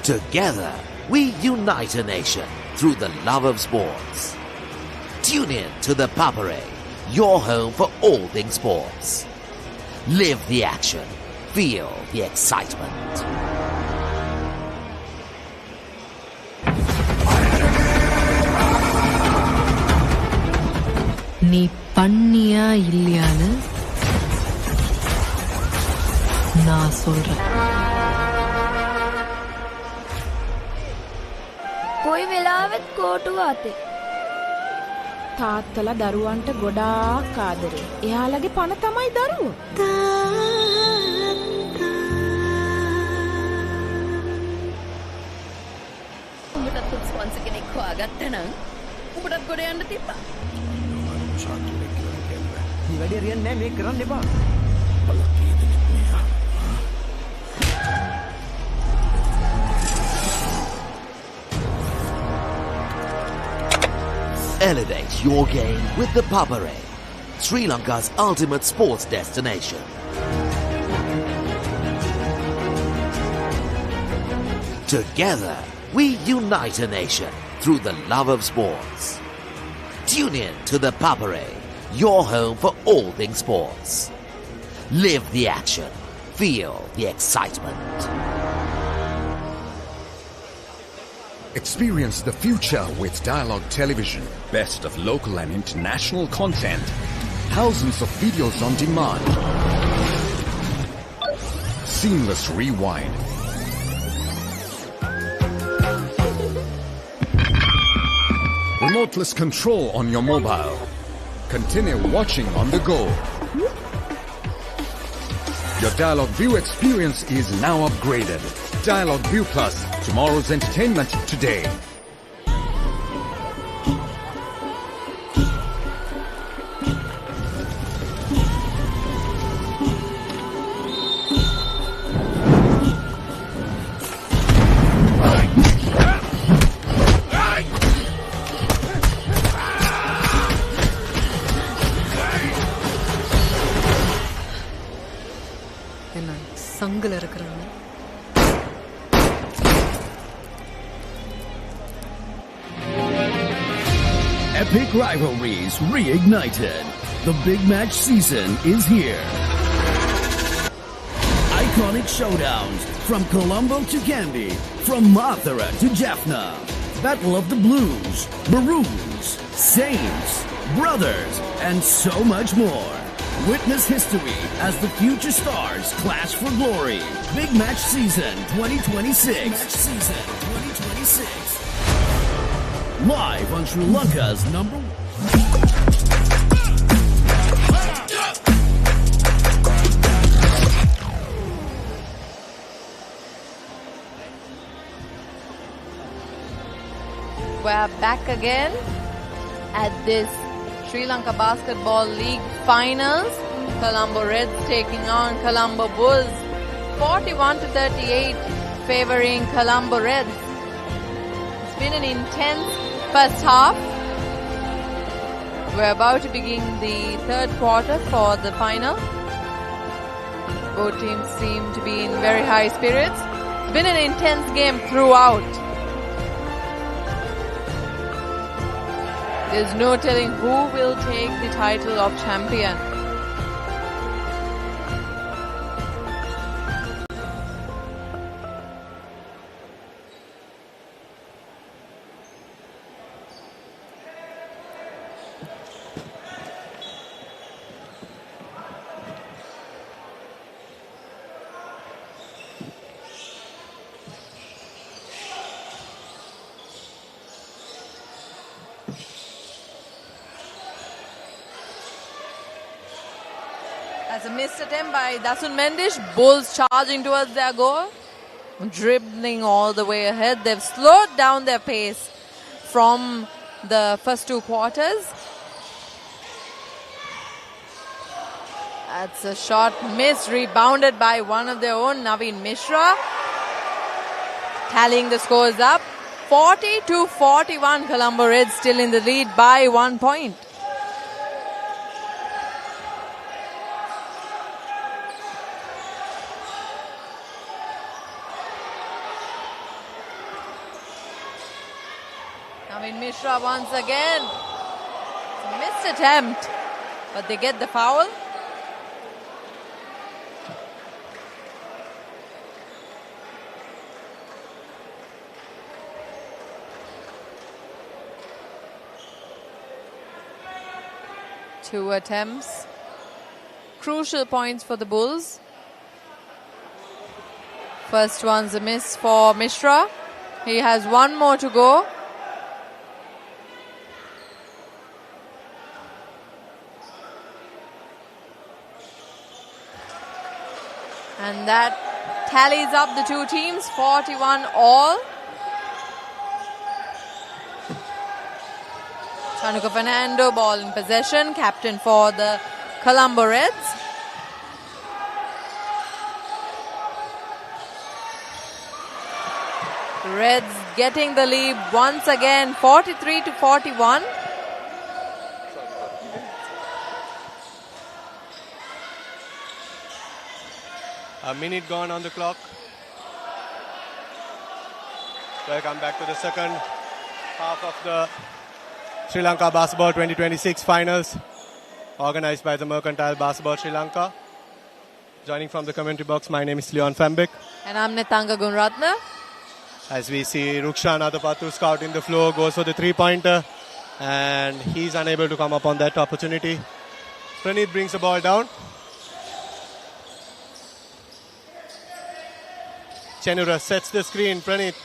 C: Together, we unite a nation through the love of sports. Tune in to the Papare, your home for all things sports. Live the action. Feel the excitement.
E: நீ பண்ணியா இல்லையான்னு நான் சொல்றேன்.
K: කොයි වෙලාවෙත් කෝටුව අතේ. තාත්තලා දරුවන්ට ගොඩාක් ආදරේ. එයාලගේ පණ තමයි දරුවෝ.
E: උඹටත් ස්පොන්සර් කෙනෙක් හොයාගත්තා නම් උඹටත් ගොඩ යන්න තිබ්බා.
J: මේ වැඩේ හරියන්නේ නැහැ මේක කරන්න එපා.
C: Elevate your game with the Papare, Sri Lanka's ultimate sports destination. Together, we unite a nation through the love of sports. Tune in to the Papare, your home for all things sports. Live the action. Feel the excitement.
F: Experience the future with Dialog Television. Best of local and international content. Thousands of videos on demand. Seamless rewind. Remoteless control on your mobile. Continue watching on the go. Your Dialog ViU experience is now upgraded. Dialog ViU Plus, tomorrow's entertainment today.
E: என்ன சங்கில இருக்கிறாங்க.
I: Epic rivalries reignited. The big match season is here. Iconic showdowns from Colombo to Candy, from Mathura to Jaffna. Battle of the Blues, Maroons, Saints, Brothers, and so much more. Witness history as the future stars clash for glory. Big Match Season 2026. Match Season 2026. Live on Sri Lanka's number one.
B: We're back again at this Sri Lanka Basketball League Finals. Colombo Reds taking on Colombo Bulls. 41-38 favoring Colombo Reds. It's been an intense first half. We're about to begin the third quarter for the final. Both teams seem to be in very high spirits. It's been an intense game throughout. There's no telling who will take the title of champion. As a missed attempt by Dasun Mendish, Bulls charging towards their goal. Dribbling all the way ahead. They've slowed down their pace from the first two quarters. That's a shot miss, rebounded by one of their own, Naveen Mishra. Tallying the scores up. 40-41, Colombo Reds still in the lead by 1 point. Mishra once again. Missed attempt, but they get the foul. Two attempts. Crucial points for the Bulls. First one's a miss for Mishra. He has one more to go. And that tallies up the two teams, 41 all. Chanuka Fernando, ball in possession, captain for the Colombo Reds. Reds getting the lead once again, 43-41.
A: A minute gone on the clock. Welcome back to the second half of the Sri Lanka Basketball 2026 finals, organized by the Mercantile Basketball Sri Lanka. Joining from the commentary box, my name is Leon Fembek.
B: And I'm Netanga Gunratna.
A: As we see Rukshan Adapatu scouting the floor, goes for the three-pointer, and he's unable to come up on that opportunity. Praneeth brings the ball down. Chenura sets the screen. Praneeth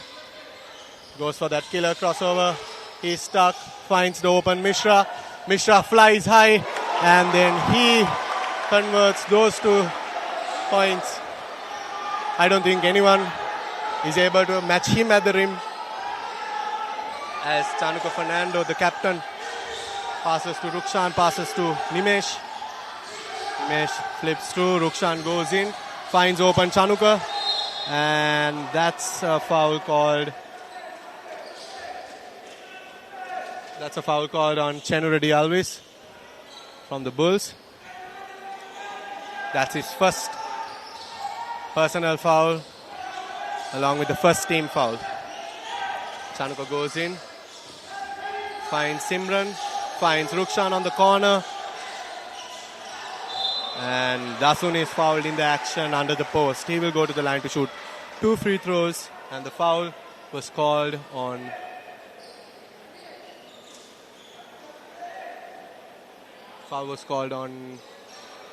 A: goes for that killer crossover. He's stuck, finds the open Mishra. Mishra flies high, and then he converts those 2 points. I don't think anyone is able to match him at the rim. As Chanuka Fernando, the captain, passes to Rukshan, passes to Nimesh. Nimesh flips through, Rukshan goes in, finds open Chanuka. And that's a foul called. That's a foul called on Chenura Alves from the Bulls. That's his first personal foul along with the first team foul. Chanuka goes in, finds Simran, finds Rukshan on the corner, and Dasun is fouled in the action under the post. He will go to the line to shoot 2 free throws, and the foul was called on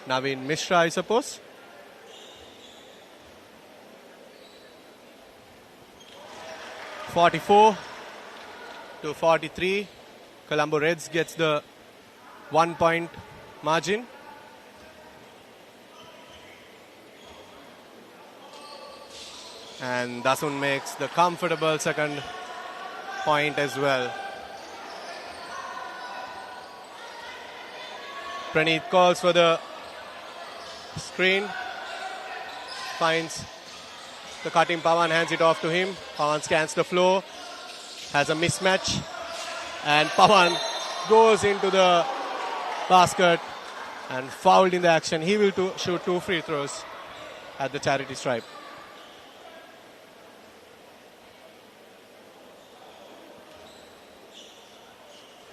A: Naveen Mishra, I suppose. (44-43). Colombo Reds gets the 1-point margin. And Dasun makes the comfortable second point as well. Praneeth calls for the screen, finds the cutting Pawan, hands it off to him. Pawan scans the floor, has a mismatch, and Pawan goes into the basket and fouled in the action. He will shoot 2 free throws at the charity stripe.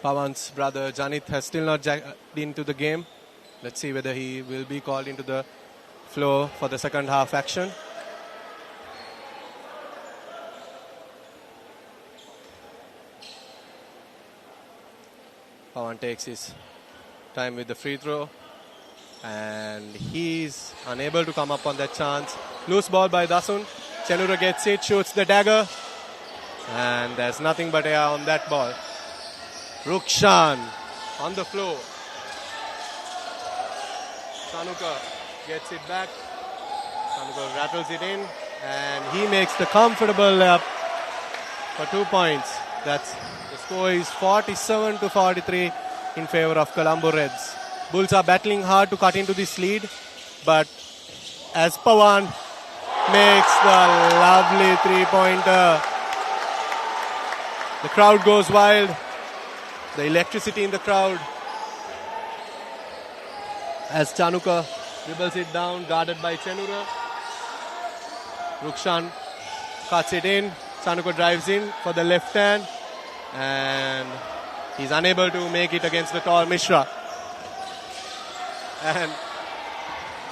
A: Pawan's brother Janith has still not jacked into the game. Let's see whether he will be called into the floor for the second half action. Pawan takes his time with the free throw, and he's unable to come up on that chance. Loose ball by Dasun. Chenura gets it, shoots the dagger, and there's nothing but air on that ball. Rukshan on the floor. Chanuka gets it back. Chanuka rattles it in, and he makes the comfortable layup for 2 points. The score is 47-43 in favor of Colombo Reds. Bulls are battling hard to cut into this lead, but as Pawan makes the lovely 3-pointer, the crowd goes wild. The electricity in the crowd as Chanuka dribbles it down, guarded by Chenura. Rukshan cuts it in. Chanuka drives in for the left hand, and he's unable to make it against the tall Mishra. And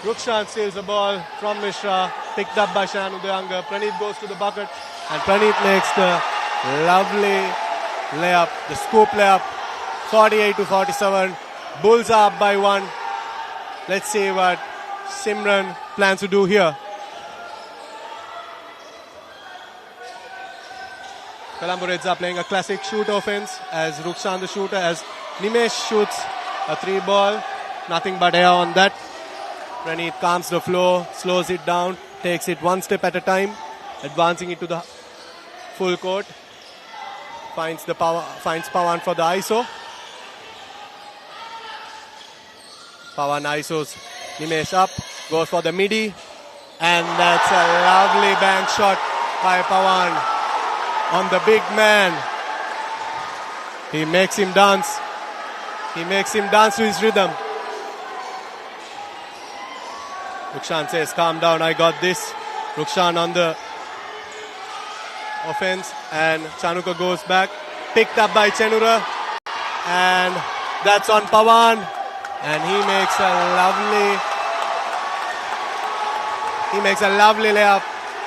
A: Rukshan steals the ball from Mishra, picked up by Shanu Dayanga. Praneeth goes to the bucket, and Praneeth makes the lovely layup, the scoop layup, 48-47. Bulls are up by 1. Let's see what Simran plans to do here. Colombo Reds are playing a classic shoot offense as Rukshan the shooter, as Nimesh shoots a 3-ball. Nothing but air on that. Praneeth calms the flow, slows it down, takes it one step at a time, advancing it to the full court. Finds Pawan for the ISO. Pawan ISOs Nimesh up, goes for the midi, and that's a lovely bank shot by Pawan on the big man. He makes him dance. He makes him dance to his rhythm. Rukshan says, calm down, I got this. Rukshan on the offense, and Chanuka goes back, picked up by Chenura, and that's on Pawan, and he makes a lovely layup,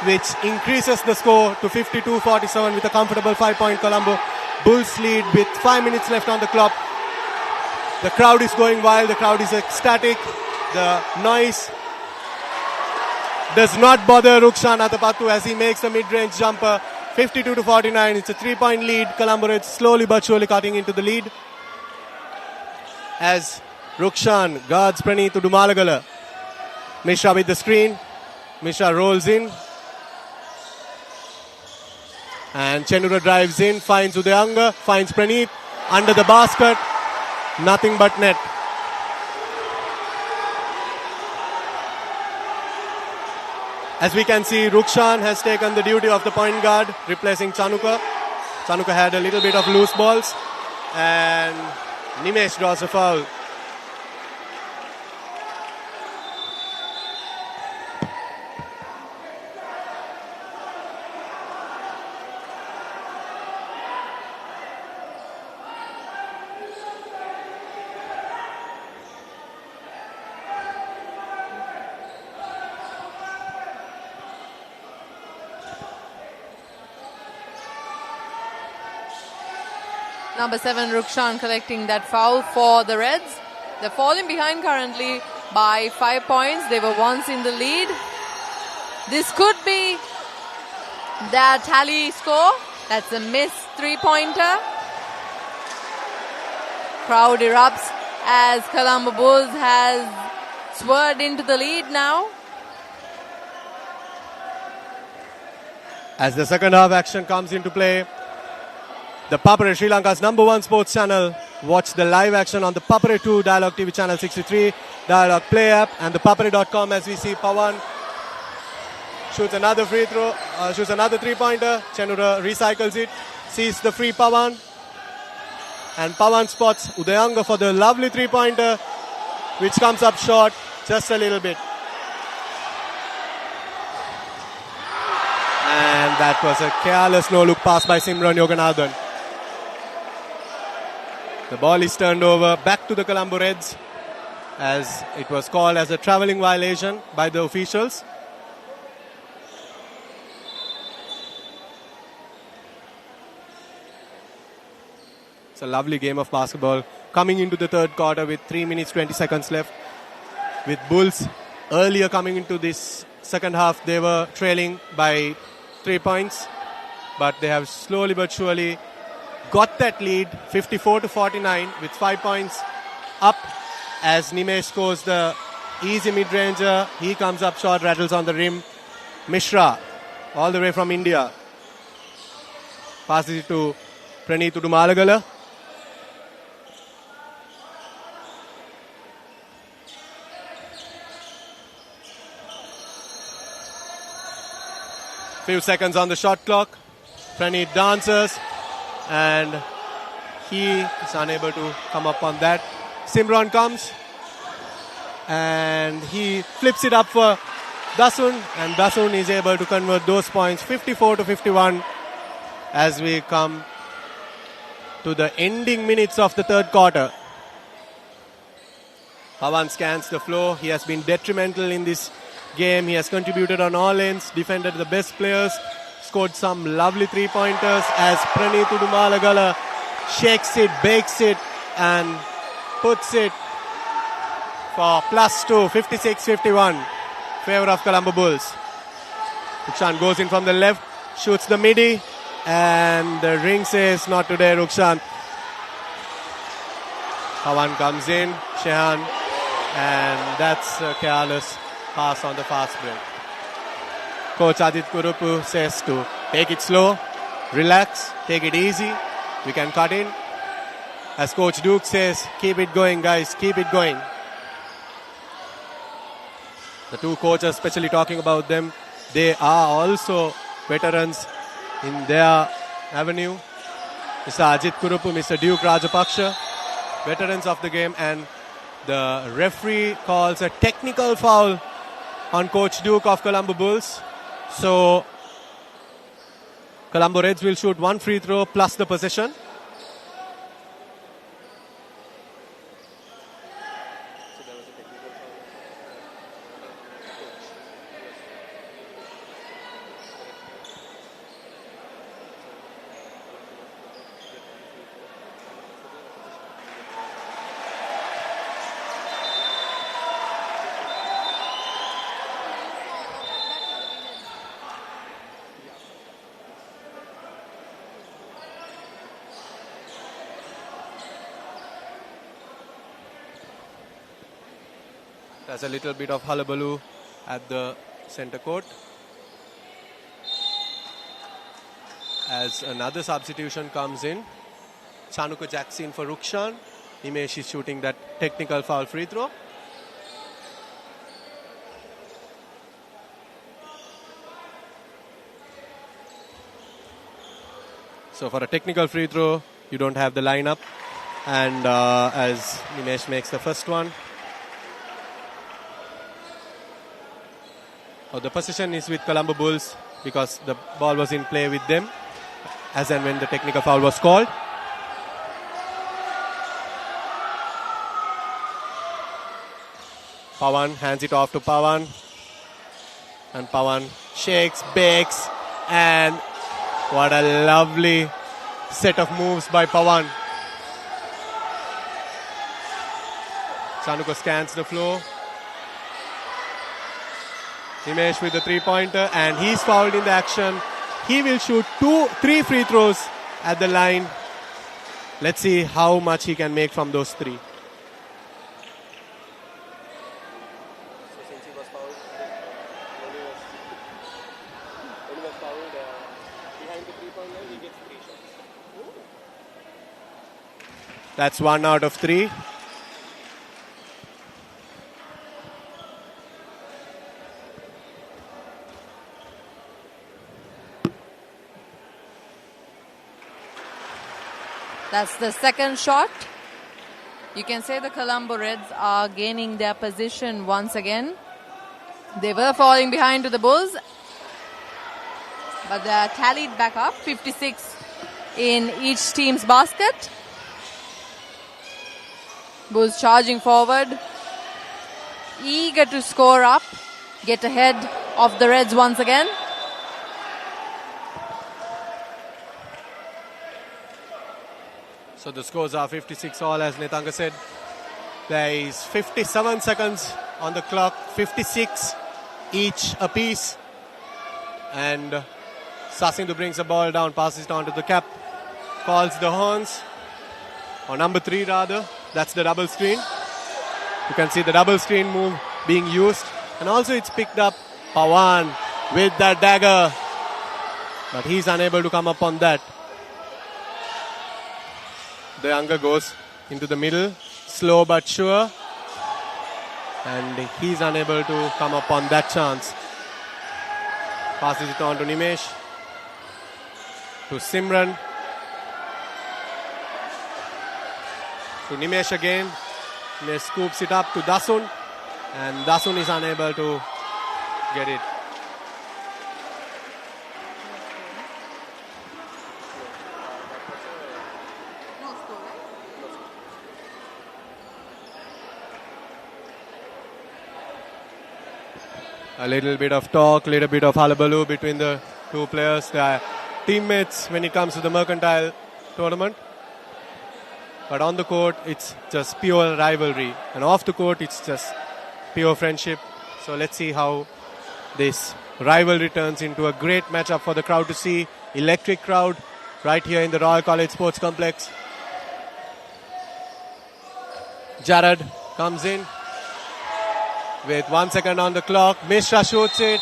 A: which increases the score to 52-47 with a comfortable 5-point Colombo Bulls lead with 5 minutes left on the clock. The crowd is going wild, the crowd is ecstatic. The noise does not bother Rukshan Athapattu as he makes the mid-range jumper. 52-49, it's a 3-point lead. Colombo Reds slowly but surely cutting into the lead as Rukshan guards Praneeth Udumalagala. Mishra with the screen. Mishra rolls in, and Chenura drives in, finds Udayanga, finds Praneeth under the basket. Nothing but net. As we can see, Rukshan has taken the duty of the point guard, replacing Chanuka. Chanuka had a little bit of loose balls, and Nimesh draws a foul.
B: Number 7, Rukshan, collecting that foul for the Reds. They're falling behind currently by 5 points. They were once in the lead. This could be their tally score. That's a missed 3-pointer. Crowd erupts as Colombo Bulls has swerved into the lead now.
A: As the second half action comes into play, the Papare, Sri Lanka's #1 sports channel. Watch the live action on the Papare 2 Dialog TV channel 63, Dialog Play app, and the Papare.com. As we see Pawan shoots another free throw, shoots another 3-pointer. Chenura recycles it, sees the free Pawan, and Pawan spots Udayanga for the lovely 3-pointer, which comes up short just a little bit. And that was a careless no-look pass by Simran Yoganathan. The ball is turned over back to the Colombo Reds, as it was called as a travelling violation by the officials. It's a lovely game of basketball coming into the third quarter with 3 minutes 20 seconds left. With Bulls earlier coming into this second half, they were trailing by 3 points, but they have slowly but surely got that lead 54-49 with 5 points up, as Nimesh scores the easy mid-ranger. He comes up short, rattles on the rim. Mishra, all the way from India, passes it to Praneeth Udumalagala. Few seconds on the shot clock. Praneeth dances, and he is unable to come up on that. Simran comes, and he flips it up for Dasun, and Dasun is able to convert those points 54-51 as we come to the ending minutes of the third quarter. Pawan scans the floor. He has been detrimental in this game. He has contributed on all ends, defended the best players, scored some lovely 3-pointers as Praneeth Udumalagala shakes it, bakes it, and puts it for +2, 56-51, favor of Colombo Bulls. Rukshan goes in from the left, shoots the midi, and the ring says not today, Rukshan. Pawan comes in, Shehan, and that's a careless pass on the fast break. Coach Adit Kurupu says to take it slow, relax, take it easy, we can cut in. As Coach Duke says, keep it going guys, keep it going. The two coaches, especially talking about them, they are also veterans in their avenue. Mr. Ajit Kurupu, Mr. Duke Rajapaksha, veterans of the game, and the referee calls a technical foul on Coach Duke of Colombo Bulls. So Colombo Reds will shoot one free throw plus the possession. There's a little bit of hullabaloo at the center court as another substitution comes in. Chanuka Jackson for Rukshan. Nimesh is shooting that technical foul free throw. So for a technical free throw, you don't have the lineup. And as Nimesh makes the first one. The possession is with Colombo Bulls because the ball was in play with them as and when the technical foul was called. Pawan hands it off to Pawan, and Pawan shakes, bakes, and what a lovely set of moves by Pawan. Chanuka scans the floor. Nimesh with the 3-pointer, and he's fouled in the action. He will shoot 3 free throws at the line. Let's see how much he can make from those 3. That's 1 out of 3.
B: That's the second shot. You can say the Colombo Reds are gaining their position once again. They were falling behind to the Bulls, but they are tallied back up. 56 in each team's basket. Bulls charging forward, eager to score up, get ahead of the Reds once again.
A: So the scores are 56 all, as Netanga said. There is 57 seconds on the clock, 56 each apiece. And Sasindu brings the ball down, passes it on to the cap, calls the horns, or number 3 rather. That's the double screen. You can see the double screen move being used. And also it's picked up Pawan with that dagger. But he's unable to come up on that. The younger goes into the middle, slow but sure. And he's unable to come up on that chance. Passes it on to Nimesh. To Simran. To Nimesh again. Nimesh scoops it up to Dasun. And Dasun is unable to get it. A little bit of talk, little bit of hullabaloo between the two players. They are teammates when it comes to the Mercantile tournament. But on the court, it's just pure rivalry. And off the court, it's just pure friendship. So let's see how this rivalry turns into a great matchup for the crowd to see. Electric crowd right here in the Royal College Sports Complex. Jared comes in with 1 second on the clock. Mishra shoots it,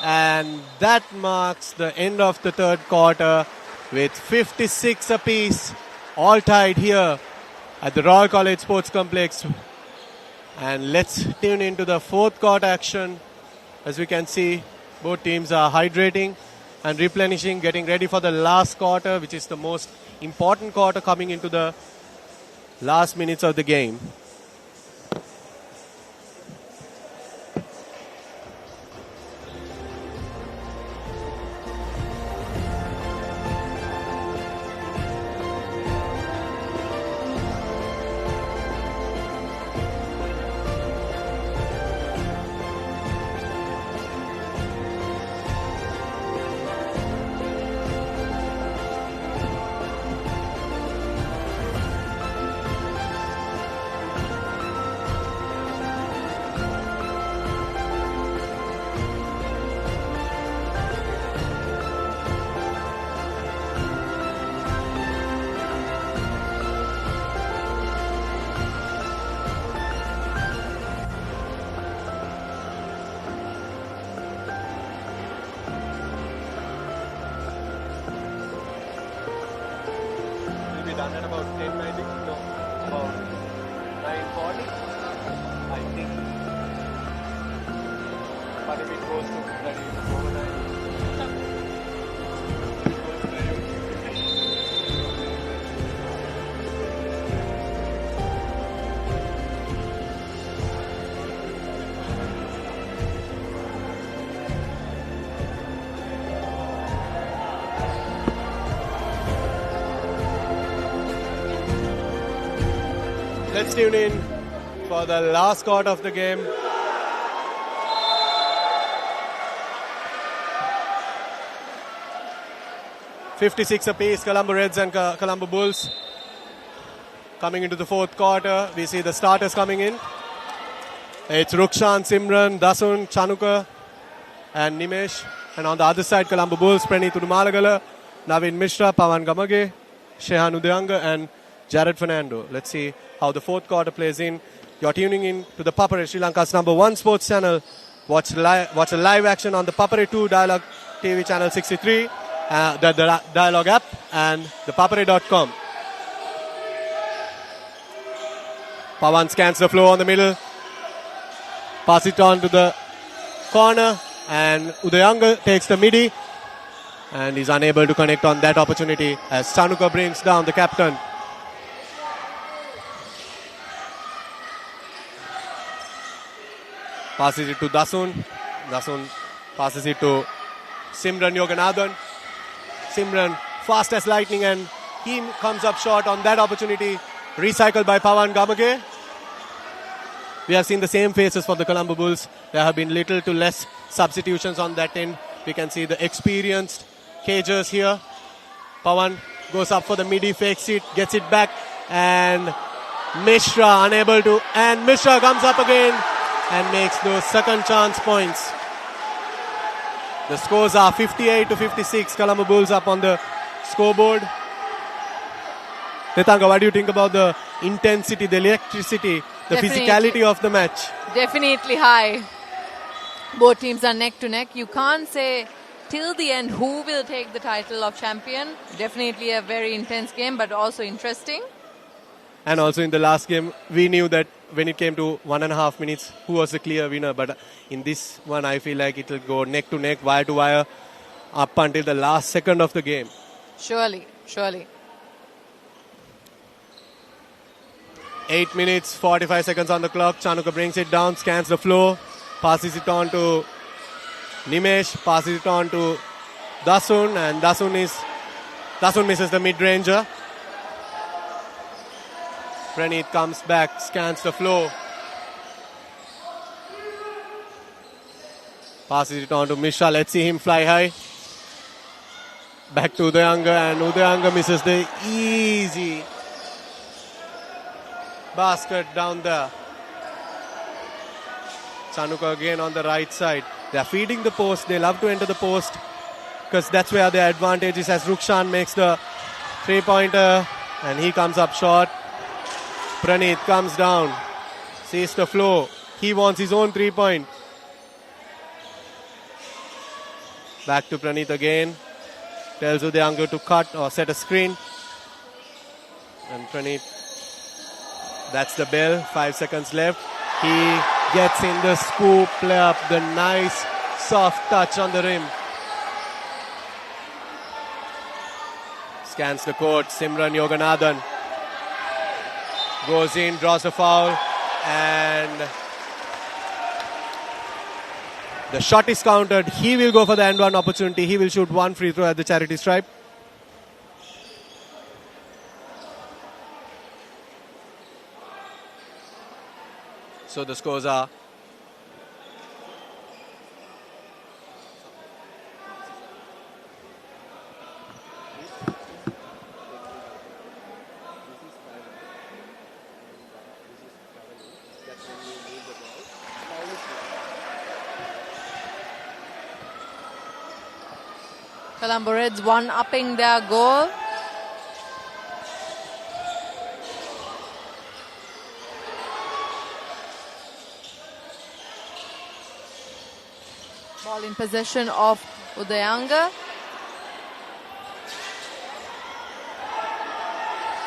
A: and that marks the end of the third quarter with 56 apiece, all tied here at the Royal College Sports Complex. And let's tune into the fourth quarter action. As we can see, both teams are hydrating and replenishing, getting ready for the last quarter, which is the most important quarter coming into the last minutes of the game. Done at about 10:90? No, about 9:40, I think. But if it goes to bloody overnight, let's tune in for the last quarter of the game. .56 apiece, Colombo Reds and Colombo Bulls. Coming into the fourth quarter, we see the starters coming in. It's Rukshan, Simran, Dasun, Chanuka and Nimesh. And on the other side, Colombo Bulls, Pranit Udumalagala, Navin Mishra, Pawan Gamage, Shehan Udayanga and Jared Fernando. Let's see how the fourth quarter plays in. You're tuning in to the Papare, Sri Lanka's #1 sports channel. Watch a live action on the Papare 2 Dialog TV channel 63, the Dialog app and ThePapare.com. Pawan scans the flow on the middle. Pass it on to the corner and Udayanga takes the midi and is unable to connect on that opportunity as Chanuka brings down the captain. Passes it to Dasun. Dasun passes it to Simran Yoganathan. Simran fast as lightning and he comes up short on that opportunity. Recycled by Pawan Gamage. We have seen the same faces for the Colombo Bulls. There have been little to less substitutions on that end. We can see the experienced cagers here. Pawan goes up for the midi, fakes it, gets it back, and Mishra unable to, and Mishra comes up again and makes those second chance points. The scores are 58-56. Colombo Bulls up on the scoreboard. Netanga, what do you think about the intensity, the electricity, the physicality of the match?
B: Definitely high. Both teams are neck to neck. You can't say till the end who will take the title of champion. Definitely a very intense game, but also interesting.
A: And also in the last game, we knew that when it came to 1.5 minutes, who was the clear winner. But in this one, I feel like it will go neck to neck, wire to wire, up until the last second of the game.
B: Surely, surely.
A: 8 minutes, 45 seconds on the clock. Chanuka brings it down, scans the floor, passes it on to Nimesh, passes it on to Dasun, and Dasun misses the mid-ranger. Pranit comes back, scans the floor, passes it on to Mishra. Let's see him fly high. Back to Udayanga, and Udayanga misses the easy basket down there. Chanuka again on the right side. They are feeding the post. They love to enter the post because that's where their advantage is, as Rukshan makes the three-pointer and he comes up short. Pranit comes down, sees the flow. He wants his own three-point. Back to Pranit again. Tells Udayanga to cut or set a screen. And Pranit, that's the bell. 5 seconds left. He gets in the scoop, play up the nice soft touch on the rim. Scans the court. Simran Yoganathan goes in, draws a foul, and the shot is countered. He will go for the end one opportunity. He will shoot one free throw at the charity stripe. So the scores are
B: Colombo Reds one-upping their goal. Ball in possession of Udayanga.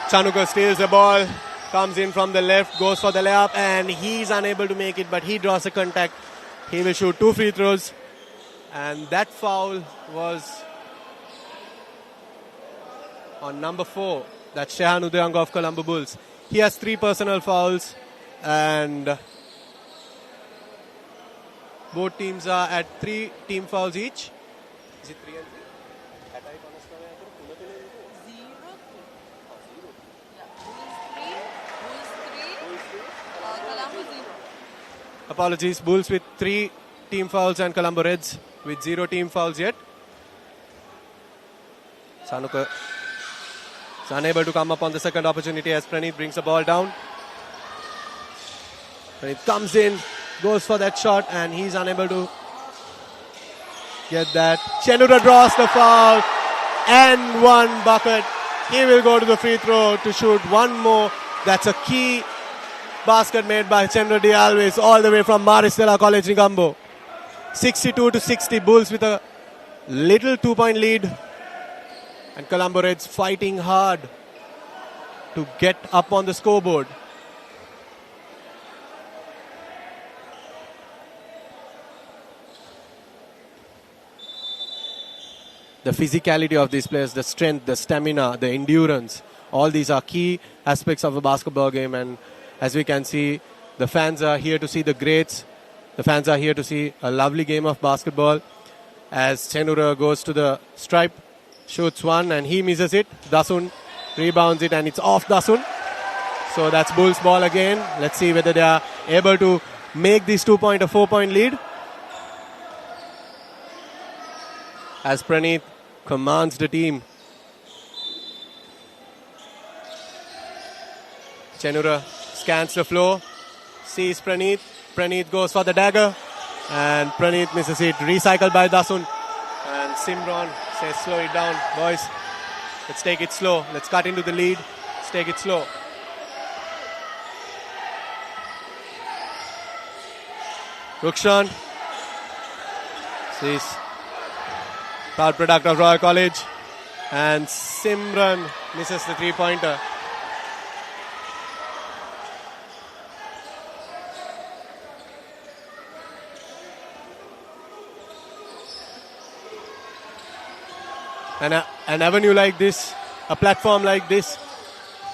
A: Chanuka steals the ball, comes in from the left, goes for the layup, and he's unable to make it, but he draws a contact. He will shoot 2 free throws, and that foul was on number 4. That's Shehan Udayanga of Colombo Bulls. He has 3 personal fouls, and both teams are at 3 team fouls each. Is it 3 and 3? Apologies, Bulls with 3 team fouls and Colombo Reds with 0 team fouls yet. Chanuka is unable to come up on the second opportunity as Pranit brings the ball down. Pranit comes in, goes for that shot and he's unable to get that. Chenura draws the foul and one bucket. He will go to the free throw to shoot one more. That's a key basket made by Chenura Dialves all the way from Maristella College, Colombo. 62-60, Bulls with a little 2-point lead. And Colombo Reds fighting hard to get up on the scoreboard. The physicality of these players, the strength, the stamina, the endurance, all these are key aspects of a basketball game. And as we can see, the fans are here to see the greats. The fans are here to see a lovely game of basketball. As Chenura goes to the stripe, shoots one and he misses it. Dasun rebounds it and it's off Dasun. So that's Bulls ball again. Let's see whether they are able to make this 2-point or 4-point lead. As Praneeth commands the team. Chenura scans the floor, sees Praneeth. Praneeth goes for the dagger and Praneeth misses it. Recycled by Dasun. And Simran says, slow it down, boys. Let's take it slow. Let's cut into the lead. Let's take it slow. Rukshan sees proud product of Royal College. And Simran misses the 3-pointer. And an avenue like this, a platform like this,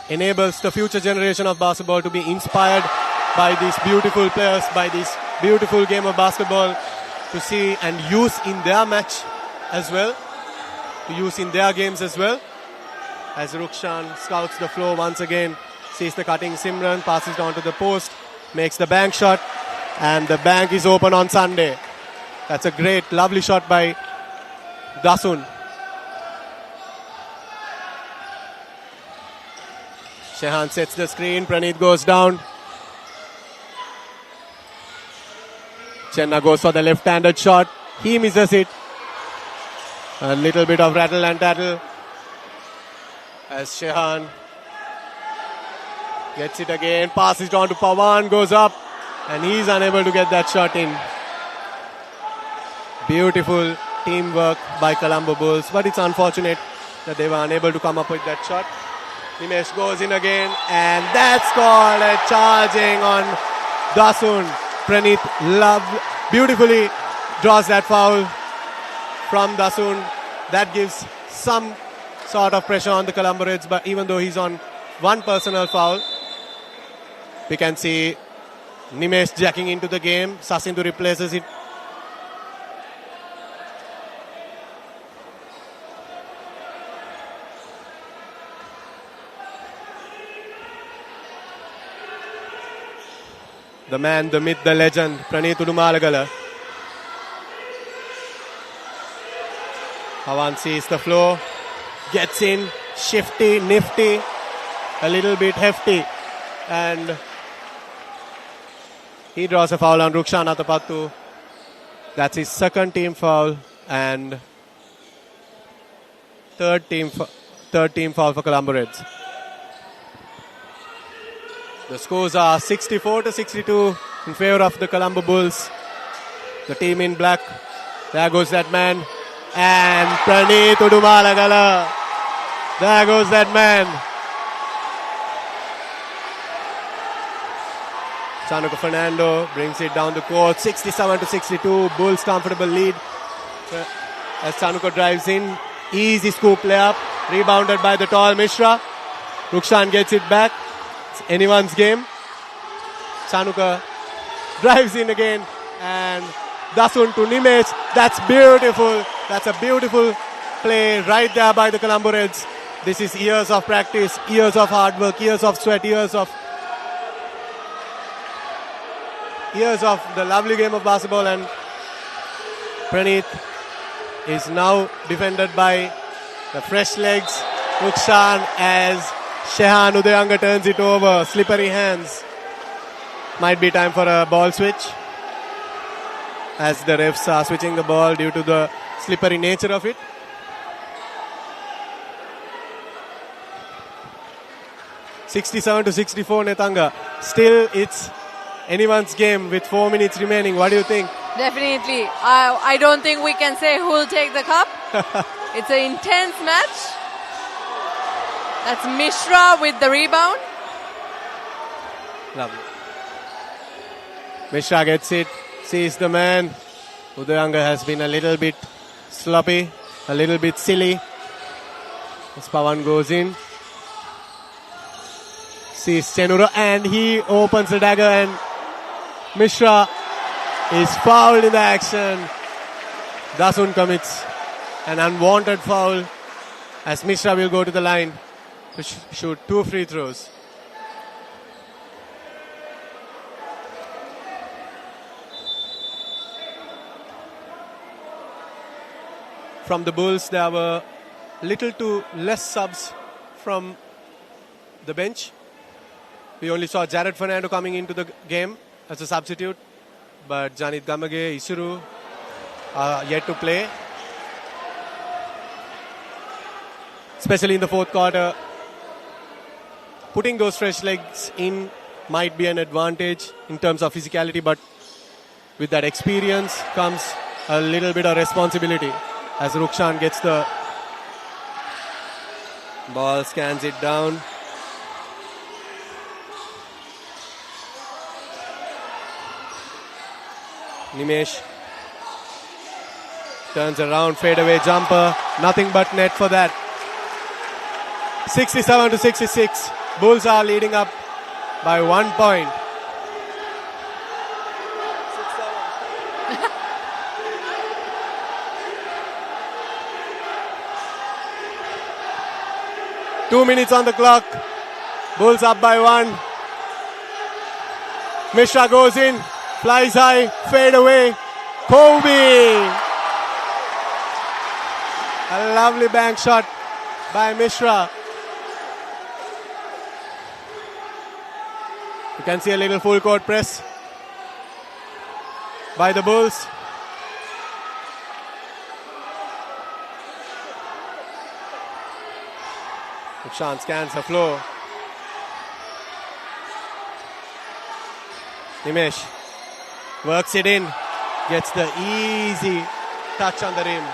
A: enables the future generation of basketball to be inspired by these beautiful players, by this beautiful game of basketball, to see and use in their match as well, to use in their games as well. As Rukshan scouts the floor once again, sees the cutting Simran, passes down to the post, makes the bank shot, and the bank is open on Sunday. That's a great, lovely shot by Dasun. Shehan sets the screen, Praneeth goes down. Chenna goes for the left-handed shot. He misses it. A little bit of rattle and tattle as Shehan gets it again, passes down to Pawan, goes up, and he's unable to get that shot in. Beautiful teamwork by Colombo Bulls, but it's unfortunate that they were unable to come up with that shot. Nimesh goes in again, and that's called a charging on Dasun. Praneeth beautifully draws that foul from Dasun. That gives some sort of pressure on the Colombo Reds, but even though he's on one personal foul, we can see Nimesh jacking into the game. Sasindu replaces it. The man, the myth, the legend, Praneeth Udumalagala. Pawan sees the floor, gets in, shifty, nifty, a little bit hefty, and he draws a foul on Rukshan Atapattu. That's his second team foul and third team foul for Colombo Reds. The scores are 64-62 in favor of the Colombo Bulls. The team in black. There goes that man. And Praneeth Udumalagala. There goes that man. Chanuka Fernando brings it down the court. 67-62. Bulls comfortable lead. As Chanuka drives in. Easy scoop layup. Rebounded by the tall Mishra. Rukshan gets it back. It's anyone's game. Chanuka drives in again. And Dasun to Nimesh. That's beautiful. That's a beautiful play right there by the Colombo Reds. This is years of practice, years of hard work, years of sweat, years of the lovely game of basketball. And Praneeth is now defended by the fresh legs. Rukshan as Shehan Udayanga turns it over. Slippery hands. Might be time for a ball switch. as the refs are switching the ball due to the slippery nature of it. (67-64) Netanga. Still, it's anyone's game with 4 minutes remaining. What do you think?
B: Definitely. I don't think we can say who will take the cup. It's an intense match. That's Mishra with the rebound.
A: Lovely. Mishra gets it, sees the man. Udayanga has been a little bit sloppy, a little bit silly. As Pawan goes in, sees Chenura and he opens the dagger and Mishra is fouled in the action. Dasun commits an unwanted foul as Mishra will go to the line to shoot 2 free throws. From the Bulls, there were little to less subs from the bench. We only saw Jared Fernando coming into the game as a substitute, but Janit Gamage, Isuru are yet to play. Especially in the fourth quarter, putting those fresh legs in might be an advantage in terms of physicality, but with that experience comes a little bit of responsibility. As Rukshan gets the ball, scans it down. Nimesh turns around, fadeaway jumper, nothing but net for that. 67-66. Bulls are leading up by 1 point. Two minutes on the clock. Bulls up by 1. Mishra goes in, flies high, fade away. Kobe! A lovely bank shot by Mishra. You can see a little full court press by the Bulls. Rukshan scans the floor. Nimesh works it in, gets the easy touch on the rim.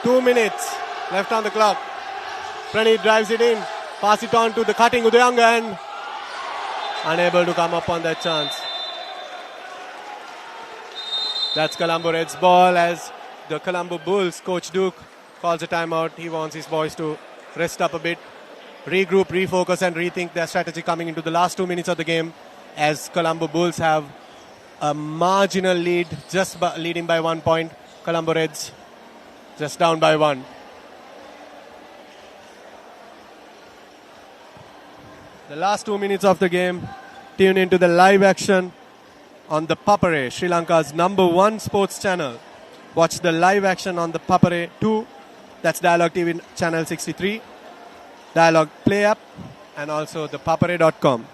A: Two minutes left on the clock. Praneeth drives it in, pass it on to the cutting Udayanga and unable to come up on that chance. That's Colombo Reds ball as the Colombo Bulls, Coach Duke, calls a timeout. He wants his boys to rest up a bit, regroup, refocus and rethink their strategy coming into the last 2 minutes of the game as Colombo Bulls have a marginal lead, just leading by 1 point. Colombo Reds just down by 1. The last 2 minutes of the game, tune into the live action on the Papare, Sri Lanka's #1 sports channel. Watch the live action on the Papare 2, that's Dialog TV channel 63, Dialog Play app, and also the papare.com.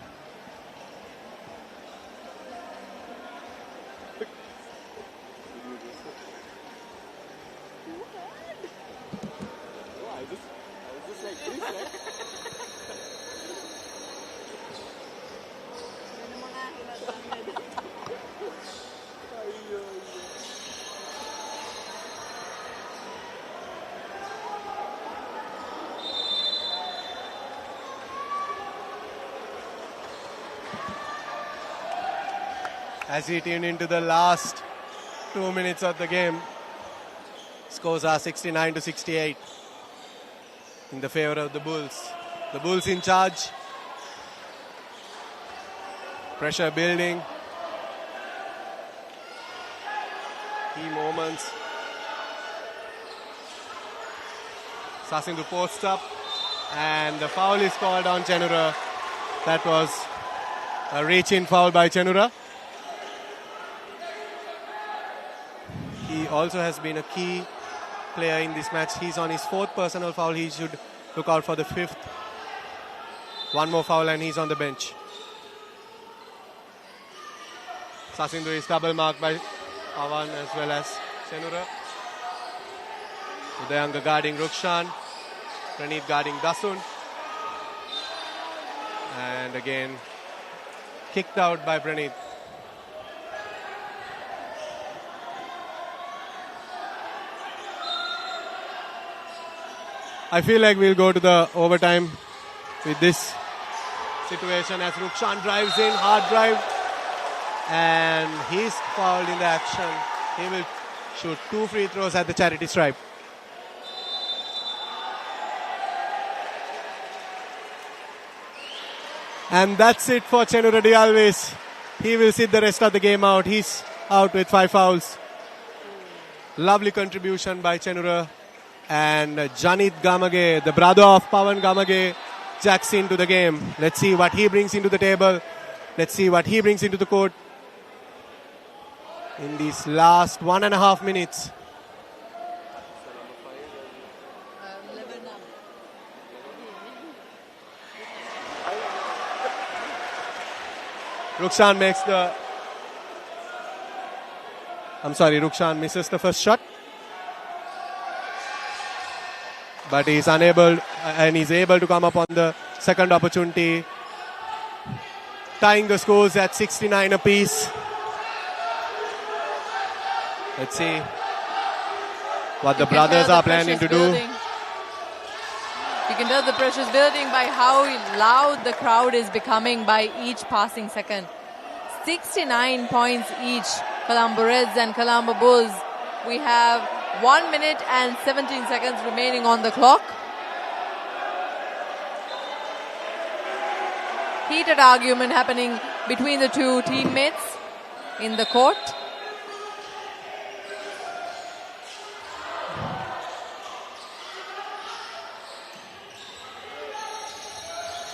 A: As we tune into the last 2 minutes of the game, scores are 69-68 in the favor of the Bulls. The Bulls in charge. Pressure building. Key moments. Starting to post up. And the foul is called on Chenura. That was a reach-in foul by Chenura. He also has been a key player in this match. He's on his 4th personal foul. He should look out for the 5th. One more foul and he's on the bench. Sasindhu is double marked by Pawan as well as Chenura. Udayanga guarding Rukshan. Praneeth guarding Dasun. And again, kicked out by Praneeth. I feel like we'll go to the overtime with this situation as Rukshan drives in, hard drive. And he's fouled in the action. He will shoot 2 free throws at the charity stripe. And that's it for Chenura Dialvis. He will sit the rest of the game out. He's out with 5 fouls. Lovely contribution by Chenura. And Janit Gamage, the brother of Pawan Gamage, jacks into the game. Let's see what he brings into the table. Let's see what he brings into the court in these last 1.5 minutes. Rukshan misses the first shot. But he's unable and he's able to come up on the second opportunity. Tying the scores at 69 apiece. Let's see what the brothers are planning to do.
B: You can tell the pressure is building by how loud the crowd is becoming by each passing second. 69 points each, Colombo Reds and Colombo Bulls. We have 1 minute and 17 seconds remaining on the clock. Heated argument happening between the two teammates in the court.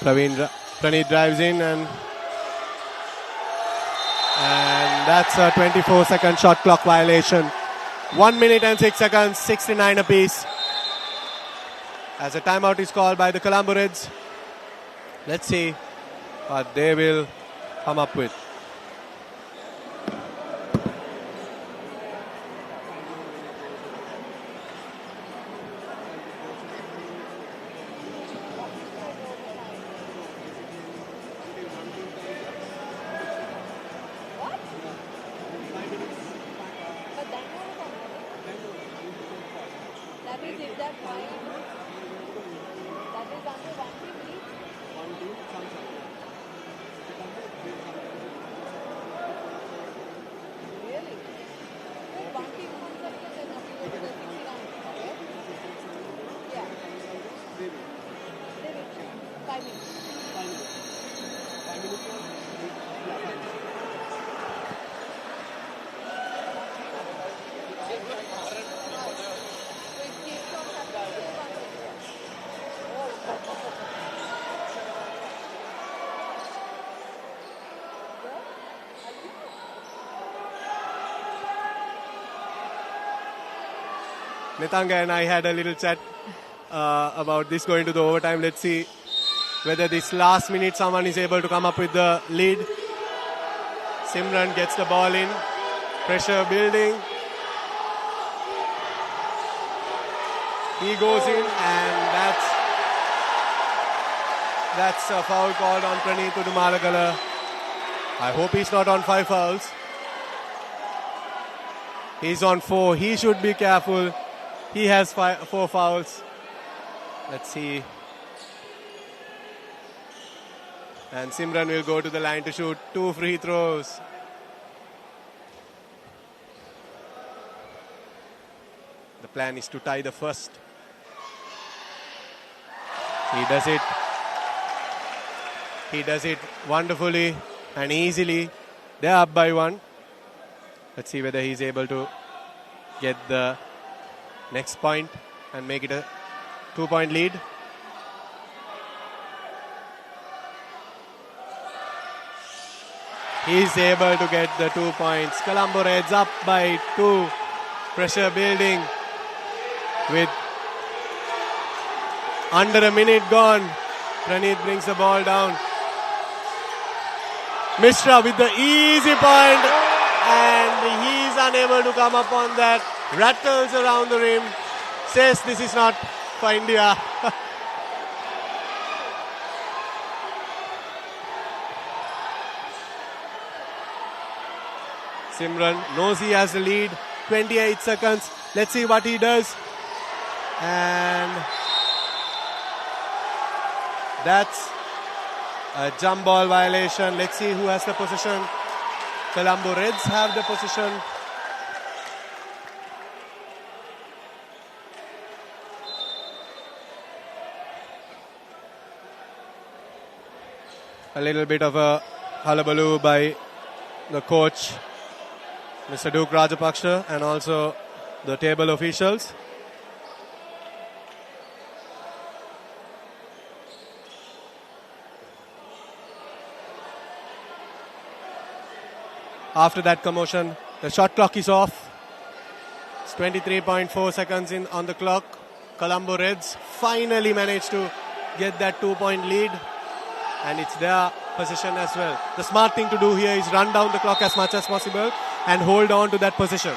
A: Praneeth drives in and that's a 24-second shot clock violation. 1 minute and 6 seconds, 69 apiece. As a timeout is called by the Colombo Reds. Let's see what they will come up with. Nitanga and I had a little chat about this going to the overtime. Let's see whether this last minute someone is able to come up with the lead. Simran gets the ball in. Pressure building. He goes in and that's a foul called on Praneeth Udumalagala. I hope he's not on 5 fouls. He's on 4. He should be careful. He has 4 fouls. Let's see. And Simran will go to the line to shoot 2 free throws. The plan is to tie the first. He does it. He does it wonderfully and easily. They're up by 1. Let's see whether he's able to get the next point and make it a 2-point lead. He's able to get the 2 points. Colombo Reds up by 2. Pressure building with under a minute gone. Praneeth brings the ball down. Mishra with the easy point, and he's unable to come up on that. Rattles around the rim. Says this is not for India. Simran knows he has the lead. 28 seconds. Let's see what he does. And that's a jump ball violation. Let's see who has the possession. Colombo Reds have the possession. A little bit of a hullabaloo by the coach, Mr. Duke Rajapaksha, and also the table officials. After that commotion, the shot clock is off. It's 23.4 seconds on the clock. Colombo Reds finally managed to get that 2-point lead, and it's their position as well. The smart thing to do here is run down the clock as much as possible and hold on to that position.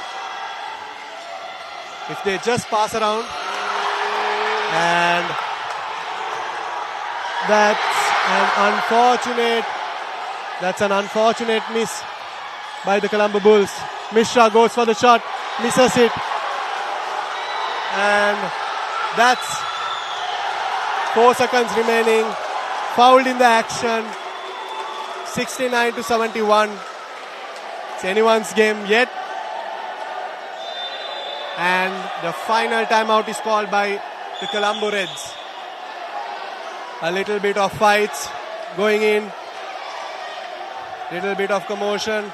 A: If they just pass around, and that's an unfortunate miss by the Colombo Bulls. Mishra goes for the shot, misses it, and that's 4 seconds remaining. Fouled in the action. 69-71. It's anyone's game yet. And the final timeout is called by the Colombo Reds. A little bit of fights going in. Little bit of commotion.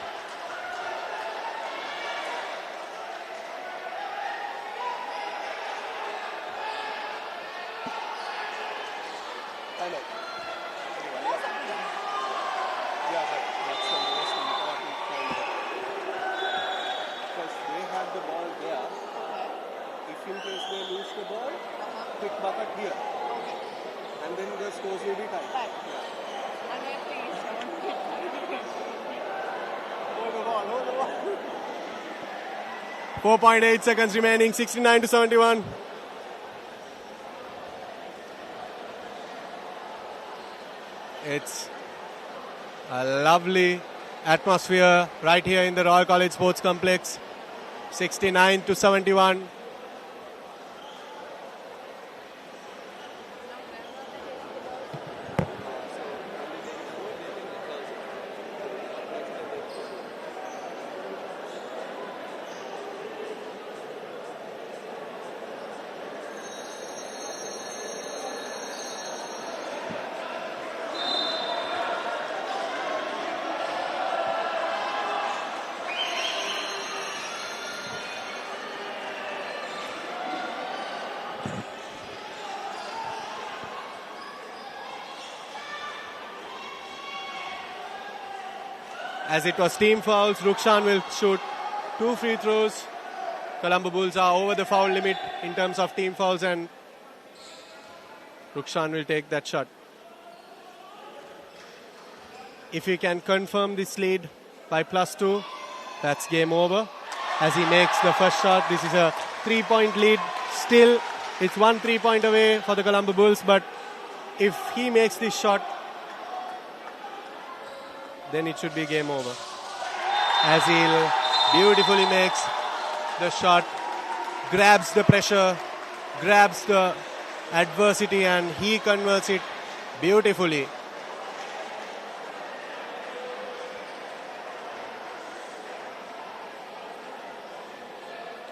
L: And then the scores will be tied.
A: Hold the ball. 4.8 seconds remaining, 69-71. It's a lovely atmosphere right here in the Royal College Sports Complex. 69-71. As it was team fouls, Rukshan will shoot 2 free throws. Colombo Bulls are over the foul limit in terms of team fouls, and Rukshan will take that shot. If he can confirm this lead by +2, that's game over. As he makes the first shot, this is a 3-point lead. Still, it's 1 3-point away for the Colombo Bulls, but if he makes this shot, then it should be game over. As he beautifully makes the shot, grabs the pressure, grabs the adversity, and he converts it beautifully.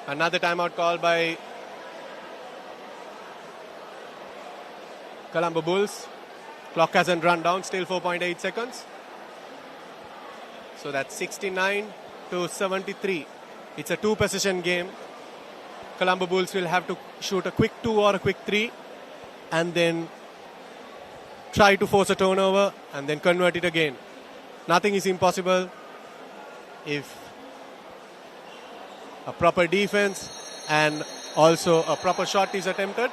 A: Another timeout call by Colombo Bulls. Clock hasn't run down, still 4.8 seconds. So that's 69-73. It's a 2-possession game. Colombo Bulls will have to shoot a quick 2 or a quick 3 and then try to force a turnover and then convert it again. Nothing is impossible if a proper defense and also a proper shot is attempted.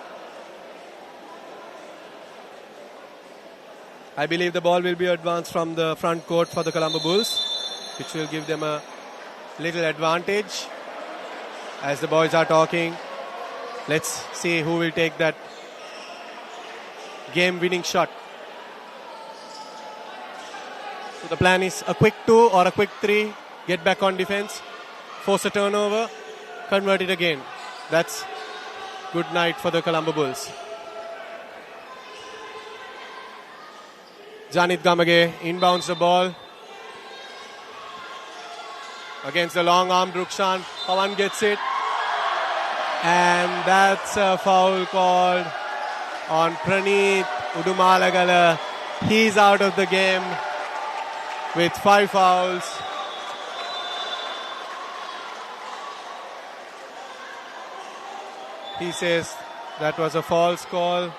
A: I believe the ball will be advanced from the front court for the Colombo Bulls, which will give them a little advantage. As the boys are talking, let's see who will take that game-winning shot. So the plan is a quick 2 or a quick 3, get back on defense, force a turnover, convert it again. That's good night for the Colombo Bulls. Janit Gamage inbounds the ball against the long arm Rukshan. Pawan gets it, and that's a foul called on Praneeth Udumalagala. He's out of the game with 5 fouls. He says that was a false call.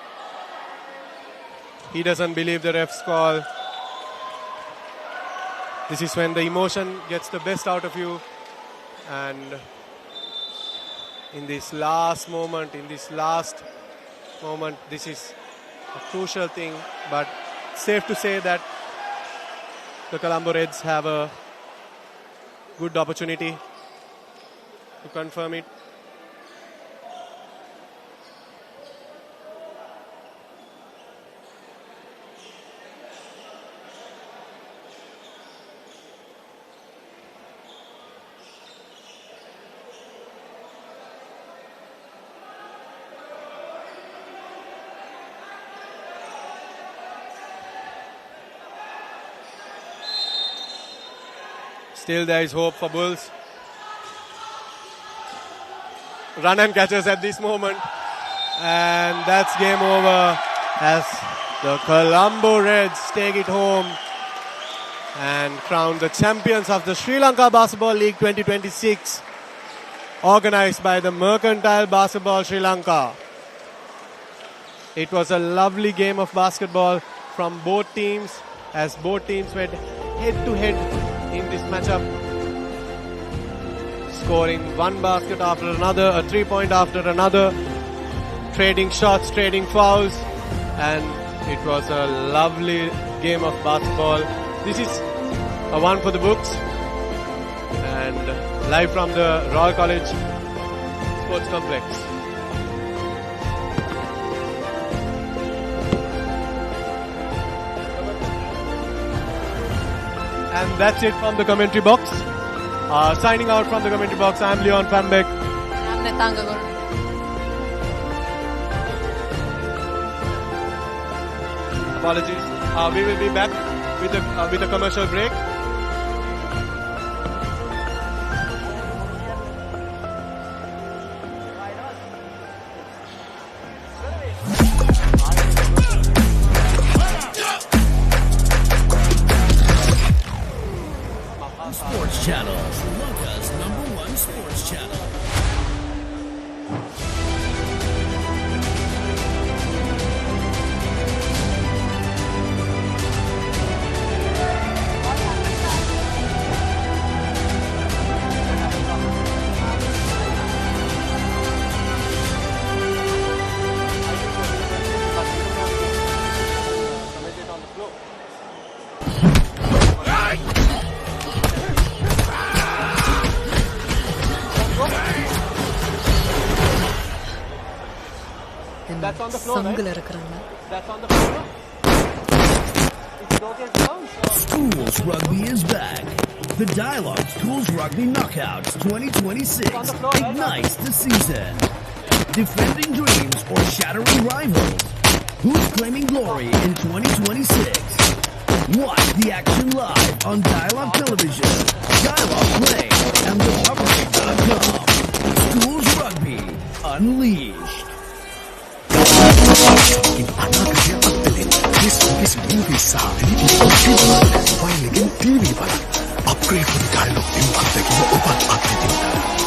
A: He doesn't believe the ref's call. This is when the emotion gets the best out of you. And in this last moment, this is a crucial thing. But safe to say that the Colombo Reds have a good opportunity to confirm it. Still there is hope for Bulls. Run and catches at this moment. And that's game over as the Colombo Reds take it home and crown the champions of the Sri Lanka Basketball League 2026, organized by the Mercantile Basketball Sri Lanka. It was a lovely game of basketball from both teams, as both teams went head to head in this matchup, scoring one basket after another, a 3-point after another, trading shots, trading fouls, and it was a lovely game of basketball. This is a one for the books, and live from the Royal College Sports Complex. And that's it from the commentary box. Signing out from the commentary box, I'm Leon Pambek.
B: I'm Netanga Guru.
A: Apologies. We will be back with a commercial break.
I: Sports Channel, Sri Lanka's #1 sports channel.
A: That's on the floor, right? That's on the floor.
I: Schools Rugby is back. The Dialog Schools Rugby Knockouts 2026 ignites the season. Defending dreams or shattering rivals? Who's claiming glory in 2026? Watch the action live on Dialog Television, Dialog Play, and ThePapare.com. Schools Rugby Unleashed.
F: Upgrade for Dialog ViU අත්දැකීම ඔබත් අත්විඳින්න.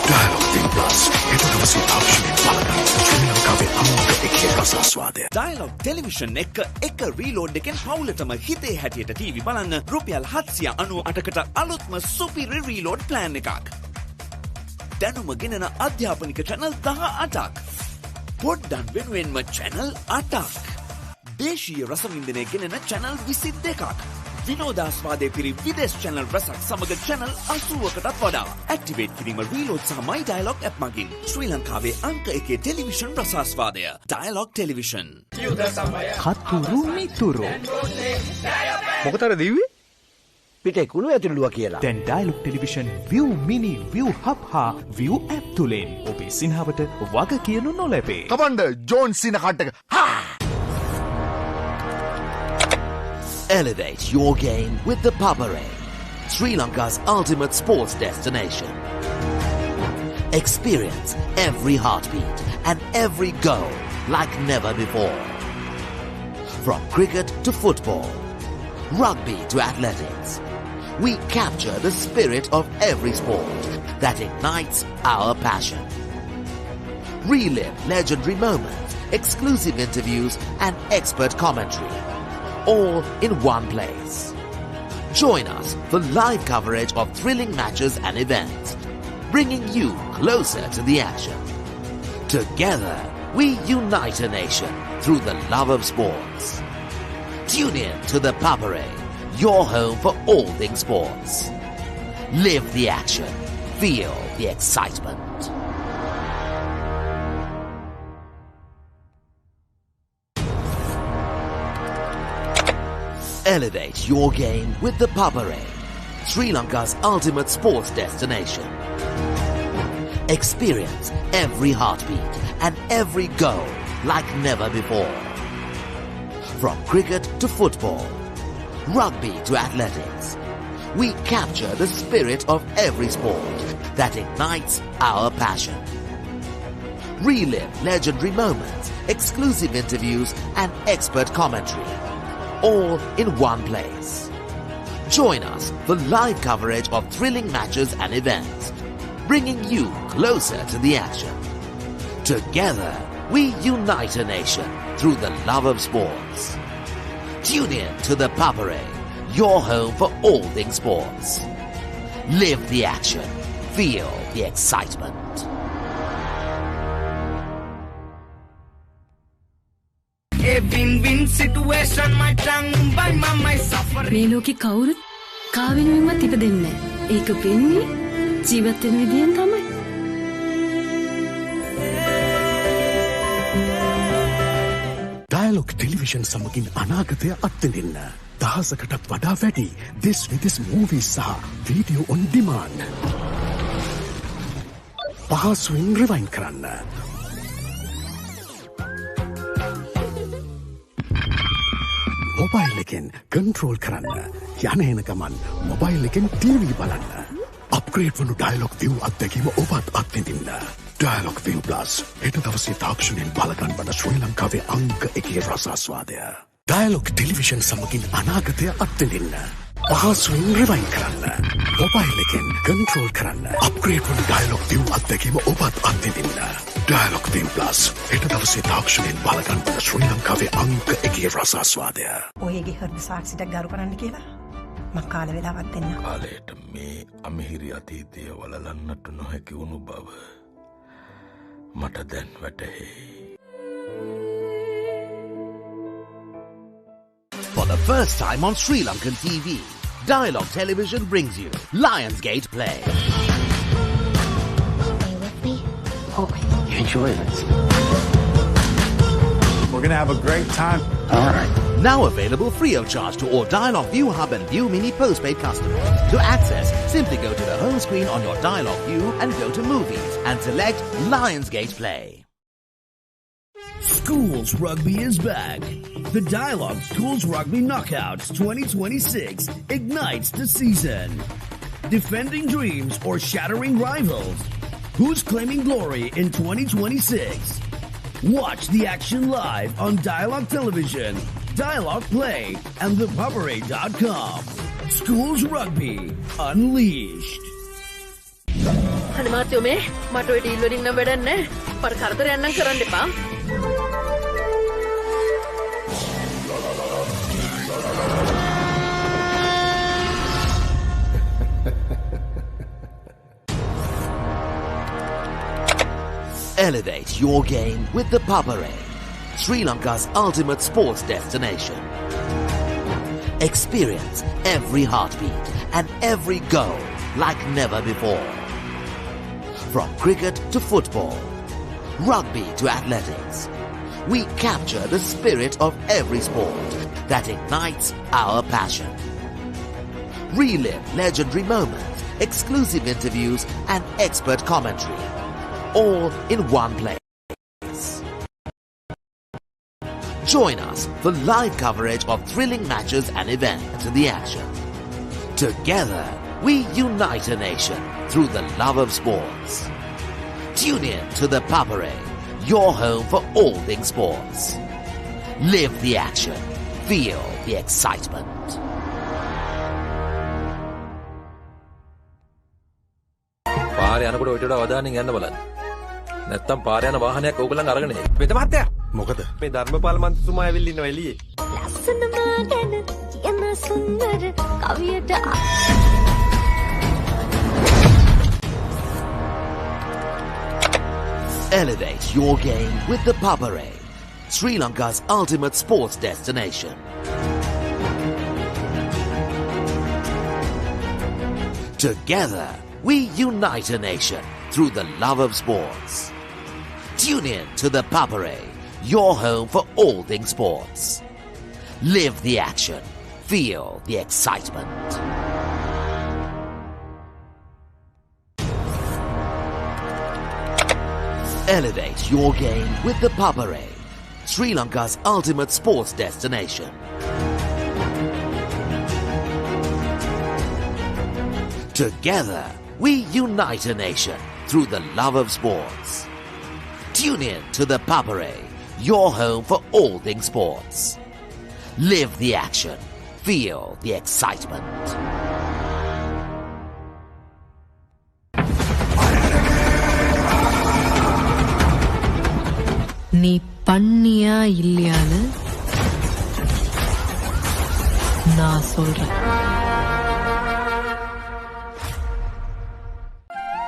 F: Dialog ViU Plus හෙට දවසේ තාක්ෂණයෙන් බලන්න ශ්‍රී ලංකාවේ අම්මක එක්ක රසාස්වාදය.
M: Dialog Television එක reload එකෙන් පවුලටම හිතේ හැටියට ටීවී බලන්න රුපියල් 798කට අලුත්ම සුපිරි රීලෝඩ් ප්ලෑන් එකක්. දැනුම ගෙනන අධ්‍යාපනික channel 18ක්. පොඩ්ඩන් වෙනුවෙන්ම channel 8ක්. දේශීය රසවින්දනය ගෙනෙන channel 22ක්. විනෝදාස්වාදයේ පිරි විදේශ channel රසක් සමග channel 80කටත් වඩා. Activate කිරීම reload සහ My Dialog app මගින් ශ්‍රී ලංකාවේ අංක 1 ටෙලිවිෂන් රසාස්වාදය. Dialog Television.
N: හතුරු මිතුරු.
J: මොකටද දිව්වේ? පිටේ කුණු ඇතුළුවා කියලා.
N: දැන් Dialog Television ViU Mini ViU Hub හා ViU App තුලින් ඔබේ සිනහවට වග කියනු නොලැබේ.
F: කමන්ඩ John සින කට්ටක.
C: Elevate your game with the Papare, Sri Lanka's ultimate sports destination. Experience every heartbeat and every goal like never before. From cricket to football, rugby to athletics, we capture the spirit of every sport that ignites our passion. Relive legendary moments, exclusive interviews and expert commentary, all in one place. Join us for live coverage of thrilling matches and events, bringing you closer to the action. Together, we unite a nation through the love of sports. Tune in to ThePapare, your home for all things sports. Live the action. Feel the excitement. Elevate your game with the Papare, Sri Lanka's ultimate sports destination. Experience every heartbeat and every goal like never before. From cricket to football, rugby to athletics, we capture the spirit of every sport that ignites our passion. Relive legendary moments, exclusive interviews and expert commentary, all in one place. Join us for live coverage of thrilling matches and events, bringing you closer to the action. Together, we unite a nation through the love of sports. Tune in to ThePapare, your home for all things sports. Live the action. Feel the excitement.
D: A win-win situation, my tongue by my suffering.
E: මේ ලෝකේ කවුරුත් කාවෙනුවෙන්වත් ඉපදෙන්නේ නැහැ. ඒක වෙන්නේ ජීවත් වෙන විදියෙන් තමයි.
F: Dialog Television සමගින් අනාගතය අත්විඳින්න. දහසකටත් වඩා වැඩි this with movies සහ video on demand. පහසුවෙන් rewind කරන්න. මොබයිල් එකෙන් කන්ට්‍රෝල් කරන්න. යන එන ගමන් මොබයිල් එකෙන් TV බලන්න. අප්ග්‍රේඩ් වුණු Dialog ViU අත්දැකීම ඔබත් අත්විඳින්න. Dialog ViU Plus හෙට දවසේ තාක්ෂණයෙන් බලගන්වන ශ්‍රී ලංකාවේ අංක 1 රසාස්වාදය. Dialog Television සමගින් අනාගතය අත්විඳින්න. පහසුවෙන් rewind කරන්න. මොබයිල් එකෙන් කන්ට්‍රෝල් කරන්න. අප්ග්‍රේඩ් වුණු Dialog ViU අත්දැකීම ඔබත් අත්විඳින්න. Dialog ViU Plus හෙට දවසේ තාක්ෂණයෙන් බලගන්වන ශ්‍රී ලංකාවේ අංක 1 රසාස්වාදය.
G: ඔයගේ හෘද සාක්ෂියක් ගරු කරන්න කියලා මම කාල වේලාවක් දෙන්න.
H: කාලයට මේ අමිහිරි අතීතය වලලන්නට නොහැකි වුණු බව මට දැන් වැටහේ.
C: For the first time on Sri Lankan TV, Dialog Television brings you Lionsgate Play.
K: Are you with me? Okay.
J: You enjoy this?
O: We're gonna have a great time.
C: All right. Now available free of charge to all Dialog ViU Hub and ViU Mini postpaid customers. To access, simply go to the home screen on your Dialog ViU and go to Movies and select Lionsgate Play.
I: Schools Rugby is back. The Dialog Schools Rugby Knockouts 2026 ignites the season. Defending dreams or shattering rivals? Who's claiming glory in 2026? Watch the action live on Dialog Television, Dialog Play, and ThePapare.com. Schools Rugby Unleashed.
B: අනිමාත්‍යෝ මේ මට ඔය deal වලින් නම් වැඩක් නැහැ. පර කරදරයක් නම් කරන්න එපා.
C: Elevate your game with the Papare, Sri Lanka's ultimate sports destination. Experience every heartbeat and every goal like never before. From cricket to football, rugby to athletics, we capture the spirit of every sport that ignites our passion. Relive legendary moments, exclusive interviews and expert commentary, all in one place. Join us for live coverage of thrilling matches and events to the action. Together, we unite a nation through the love of sports. Tune in to ThePapare, your home for all things sports. Live the action. Feel the excitement.
O: පාරේ යනකොට ඔය ටිකට අවධානයෙන් යන්න බලන්න. නැත්තම් පාරේ යන වාහනයක් ඕගොල්ලන් අරගෙන එයි. වෙත මහත්තයා.
F: මොකද?
O: මේ ධර්මපාල මන්ත්‍රීතුමා ඇවිල්ලා ඉන්නවා එළියේ.
P: ලස්සනම ගැන යන සුන්දර කවියට
C: Elevate your game with ThePapare, Sri Lanka's ultimate sports destination. Together, we unite a nation through the love of sports. Tune in to ThePapare, your home for all things sports. Live the action. Feel the excitement. Elevate your game with ThePapare, Sri Lanka's ultimate sports destination. Together, we unite a nation through the love of sports. Tune in to ThePapare, your home for all things sports. Live the action. Feel the excitement.
E: நீ பண்ணியா இல்லையான்னு நான் சொல்றேன்.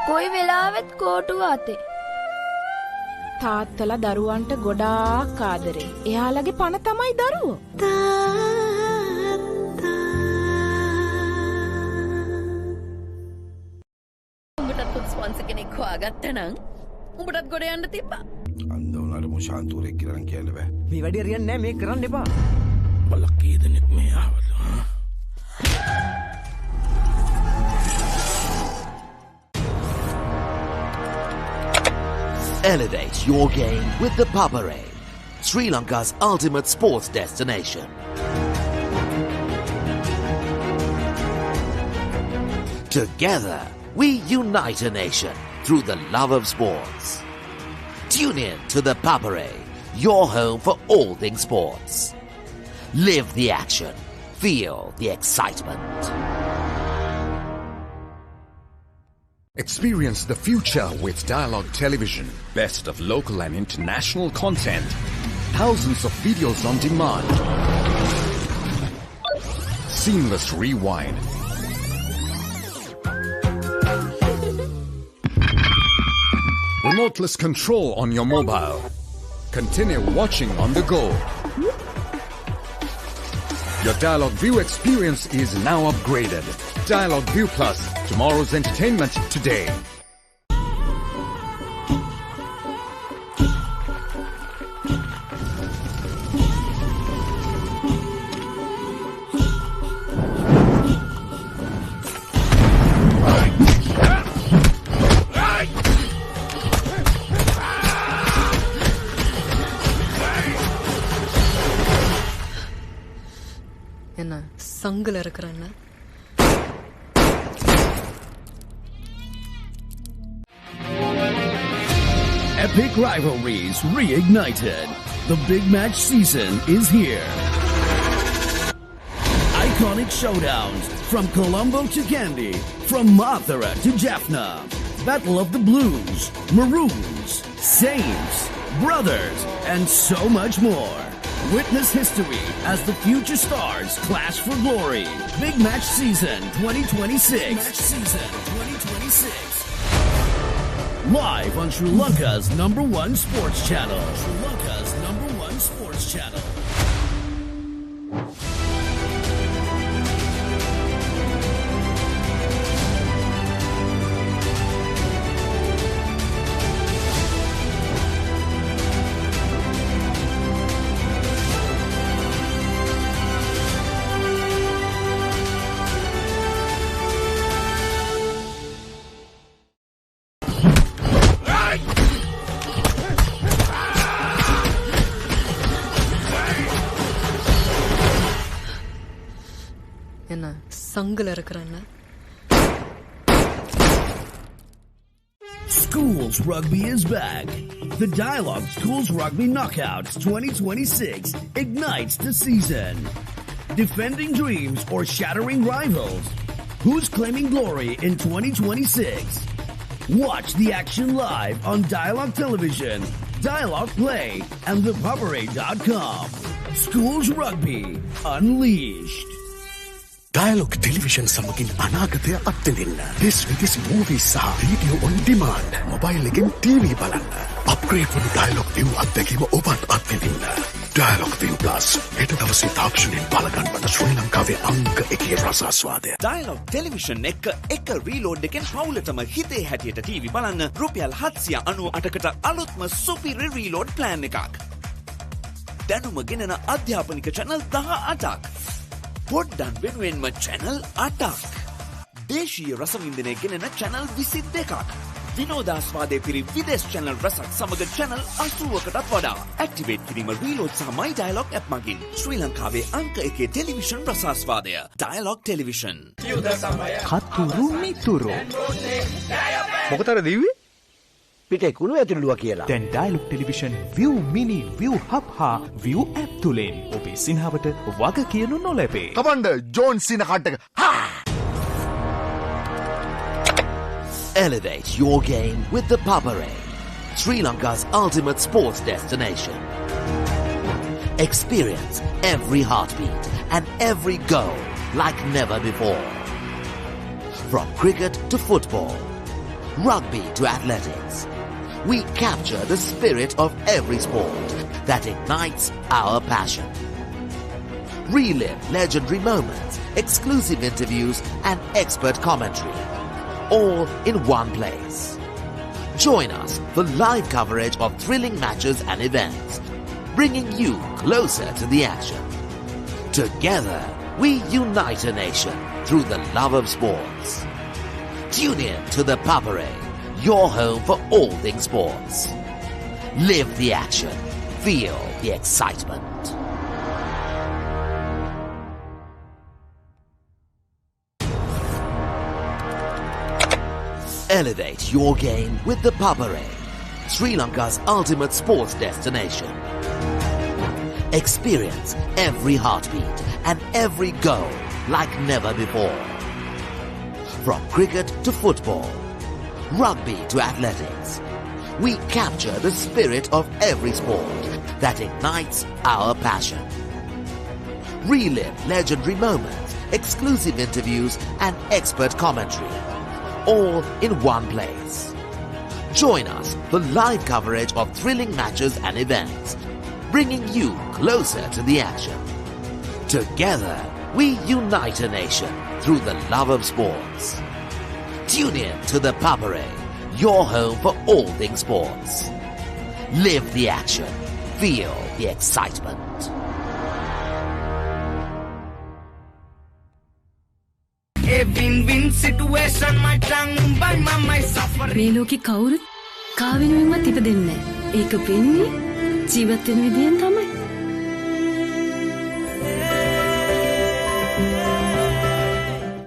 K: කොයි වෙලාවෙත් කෝටුව අතේ. තාත්තලා දරුවන්ට ගොඩාක් ආදරේ. එයාලගේ පණ තමයි දරුවෝ.
Q: උඹටත් පුත් ස්පොන්සර් කෙනෙක් හොයාගත්තා නම් උඹටත් ගොඩ යන්න තිබ්බා.
H: අන්ද උනාට මුෂාන්තුරේ කියලා කියන්න බෑ.
J: මේ වැඩේ හරියන්නේ නැහැ මේක කරන්න එපා.
H: බලක් කී දෙනෙක් මේ ආවද?
C: Elevate your game with ThePapare, Sri Lanka's ultimate sports destination. Together, we unite a nation through the love of sports. Tune in to ThePapare, your home for all things sports. Live the action. Feel the excitement.
F: Experience the future with Dialog Television. Best of local and international content. Thousands of videos on demand. Seamless rewind. Remoteless control on your mobile. Continue watching on the go. Your Dialog ViU experience is now upgraded. Dialog ViU Plus, tomorrow's entertainment today.
E: என்ன சங்குல இருக்கறேன்ன.
I: Epic rivalries reignited. The big match season is here. Iconic showdowns from Colombo to Kandy, from Mathura to Jaffna. Battle of the Blues, Maroons, Saints, Brothers, and so much more. Witness history as the future stars clash for glory. Big Match Season 2026. Match Season 2026. Live on Sri Lanka's #1 sports channel. Sri Lanka's #1 Sports Channel. Schools Rugby is back. The Dialog Schools Rugby Knockouts 2026 ignites the season. Defending dreams or shattering rivals? Who's claiming glory in 2026? Watch the action live on Dialog Television, Dialog Play, and ThePapare.com. Schools Rugby Unleashed.
F: Dialog Television සමගින් අනාගතය අත්විඳින්න. This with this movie සහ video on demand. Mobile එකෙන් TV බලන්න. Upgrade වුණු Dialog ViU අත්දැකීම ඔබත් අත්විඳින්න. Dialog ViU Plus හෙට දවසේ තාක්ෂණයෙන් බලගන්වන ශ්‍රී ලංකාවේ අංක 1 රසාස්වාදය.
M: Dialog Television එක reload එකෙන් හවුලටම හිතේ හැටියට TV බලන්න රුපියල් 798කට අලුත්ම සුපිරි reload plan එකක්. දැනුම ගෙනෙන අධ්‍යාපනික channel 18ක්. පොඩ්ඩන් වෙනුවෙන්ම channel 8ක්. දේශීය රසවින්දනය ගෙනෙන channel 22ක්. විනෝදාස්වාදයේ පිරි විදේශ channel රසක් සමග channel 80කටත් වඩා. ඇක්ටිවේට් කිරීම reload සහ my dialog app මගින් ශ්‍රී ලංකාවේ අංක 1 ටෙලිවිෂන් රසාස්වාදය. Dialog Television.
N: කතුරු මිතුරු.
R: මොකටද දීවි?
J: පිටේ කුණු ඇතුළුවා කියලා.
N: දැන් Dialog Television ViU Mini ViU Hub හා ViU App තුලින් ඔබේ සිනහවට වග කියනු නොලැබේ.
R: කමන්ඩ ජෝන් සින කට් එක.
C: Elevate your game with the Papare, Sri Lanka's ultimate sports destination. Experience every heartbeat and every goal like never before. From cricket to football, rugby to athletics, we capture the spirit of every sport that ignites our passion. Relive legendary moments, exclusive interviews, and expert commentary, all in one place. Join us for live coverage of thrilling matches and events, bringing you closer to the action. Together, we unite a nation through the love of sports. Tune in to the Papare, your home for all things sports. Live the action. Feel the excitement. Elevate your game with the Papare, Sri Lanka's ultimate sports destination. Experience every heartbeat and every goal like never before. From cricket to football, rugby to athletics, we capture the spirit of every sport that ignites our passion. Relive legendary moments, exclusive interviews, and expert commentary, all in one place. Join us for live coverage of thrilling matches and events, bringing you closer to the action. Together, we unite a nation through the love of sports. Tune in to the Papare, your home for all things sports. Live the action. Feel the excitement.
D: A win-win situation, my tongue by my suffering.
E: මේ ලෝකේ කවුරුත් කාවෙනුවෙන්වත් ඉපදෙන්නේ නැහැ. ඒක වෙන්නේ ජීවත් වෙන විදියෙන් තමයි.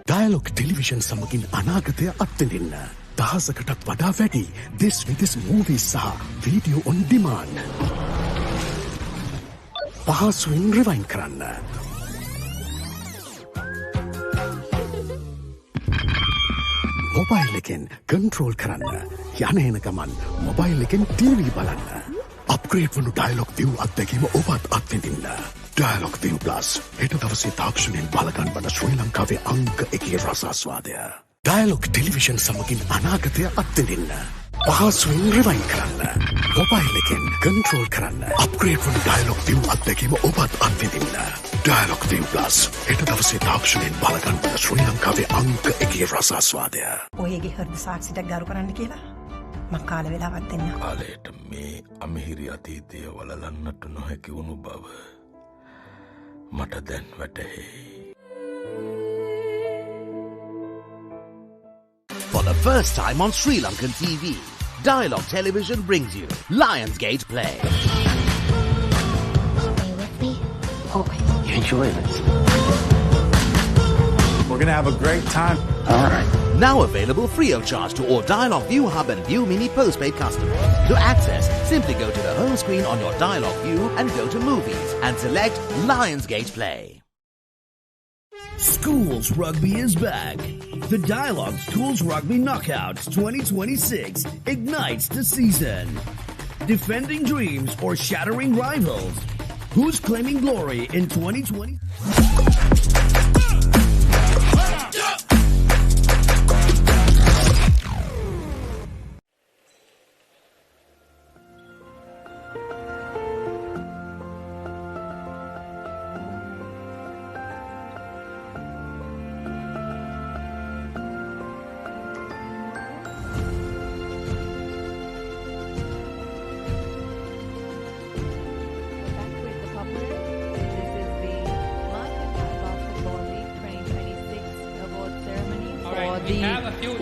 F: Dialog Television සමගින් අනාගතය අත්විඳින්න. දහසකටත් වඩා වැඩි this with this movies සහ video on demand. පහසුවෙන් rewind කරන්න. මොබයිල් එකෙන් control කරන්න. යන එන ගමන් මොබයිල් එකෙන් TV බලන්න. upgrade වුණු Dialog ViU අත්දැකීම ඔබත් අත්විඳින්න. Dialog ViU Plus හෙට දවසේ තාක්ෂණයෙන් බලගන්වන ශ්‍රී ලංකාවේ අංක 1 රසාස්වාදය. Dialog Television සමගින් අනාගතය අත්විඳින්න. පහසුවෙන් රිවයින් කරන්න. මොබයිල් එකෙන් කන්ට්‍රෝල් කරන්න. අප්ග්‍රේඩ් වන ඩයලොග් ViU අත්දැකීම ඔබත් අත්විඳින්න. ඩයලොග් ViU Plus හෙට දවසේ තාක්ෂණයෙන් බලගන්න ශ්‍රී ලංකාවේ අංක 1 රසාස්වාදය.
G: ඔයගේ හෘද සාක්ෂියට ගරු කරන්න කියලා මං කාල වේලාවක් දෙන්න.
H: කාලයට මේ අමිහිරි අතීතය වලලන්නට නොහැකි වුණු බව මට දැන් වැටහෙයි.
C: For the first time on Sri Lankan TV, Dialog Television brings you Lionsgate Play.
P: Stay with me. Oh,
J: You enjoy this?
F: We're gonna have a great time.
J: All right.
C: Now available free of charge to all Dialog ViU Hub and ViU Mini postpaid customers. To access, simply go to the home screen on your Dialog ViU and go to Movies and select Lionsgate Play.
I: Schools Rugby is back. The Dialog Schools Rugby Knockouts 2026 ignites the season. Defending dreams or shattering rivals? Who's claiming glory in 2020?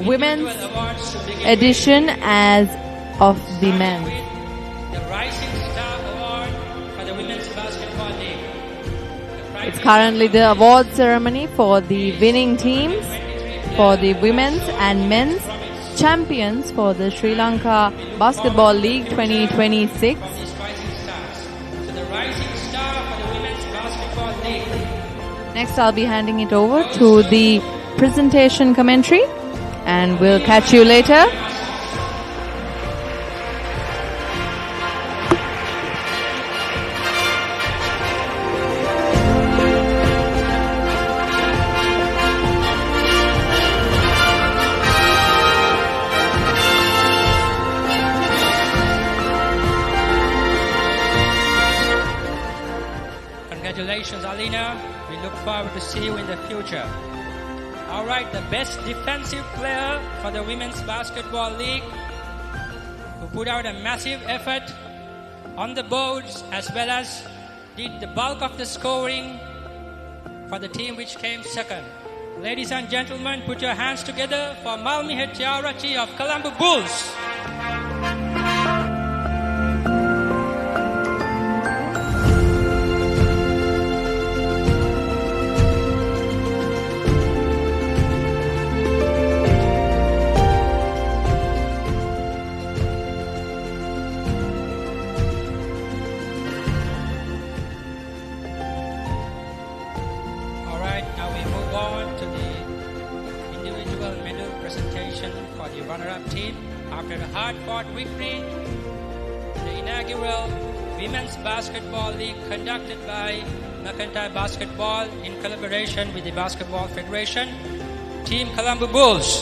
B: Women's edition as of the men.
S: The Rising Star Award for the Women's Basketball League.
B: It's currently the award ceremony for the winning teams for the women's and men's champions for the Sri Lanka Basketball League 2026.
S: So the Rising Star for the Women's Basketball League.
B: Next, I'll be handing it over to the presentation commentary, and we'll catch you later.
S: Congratulations, Alina. We look forward to see you in the future. All right, the best defensive player for the Women's Basketball League, who put out a massive effort on the boards as well as did the bulk of the scoring for the team which came second. Ladies and gentlemen, put your hands together for Malmihe Tiarachi of Colombo Bulls. Now we move on to the individual medal presentation for the runner-up team. After a hard-fought victory, the inaugural Women's Basketball League conducted by Mercantile Basketball in collaboration with the Basketball Federation, Team Colombo Bulls.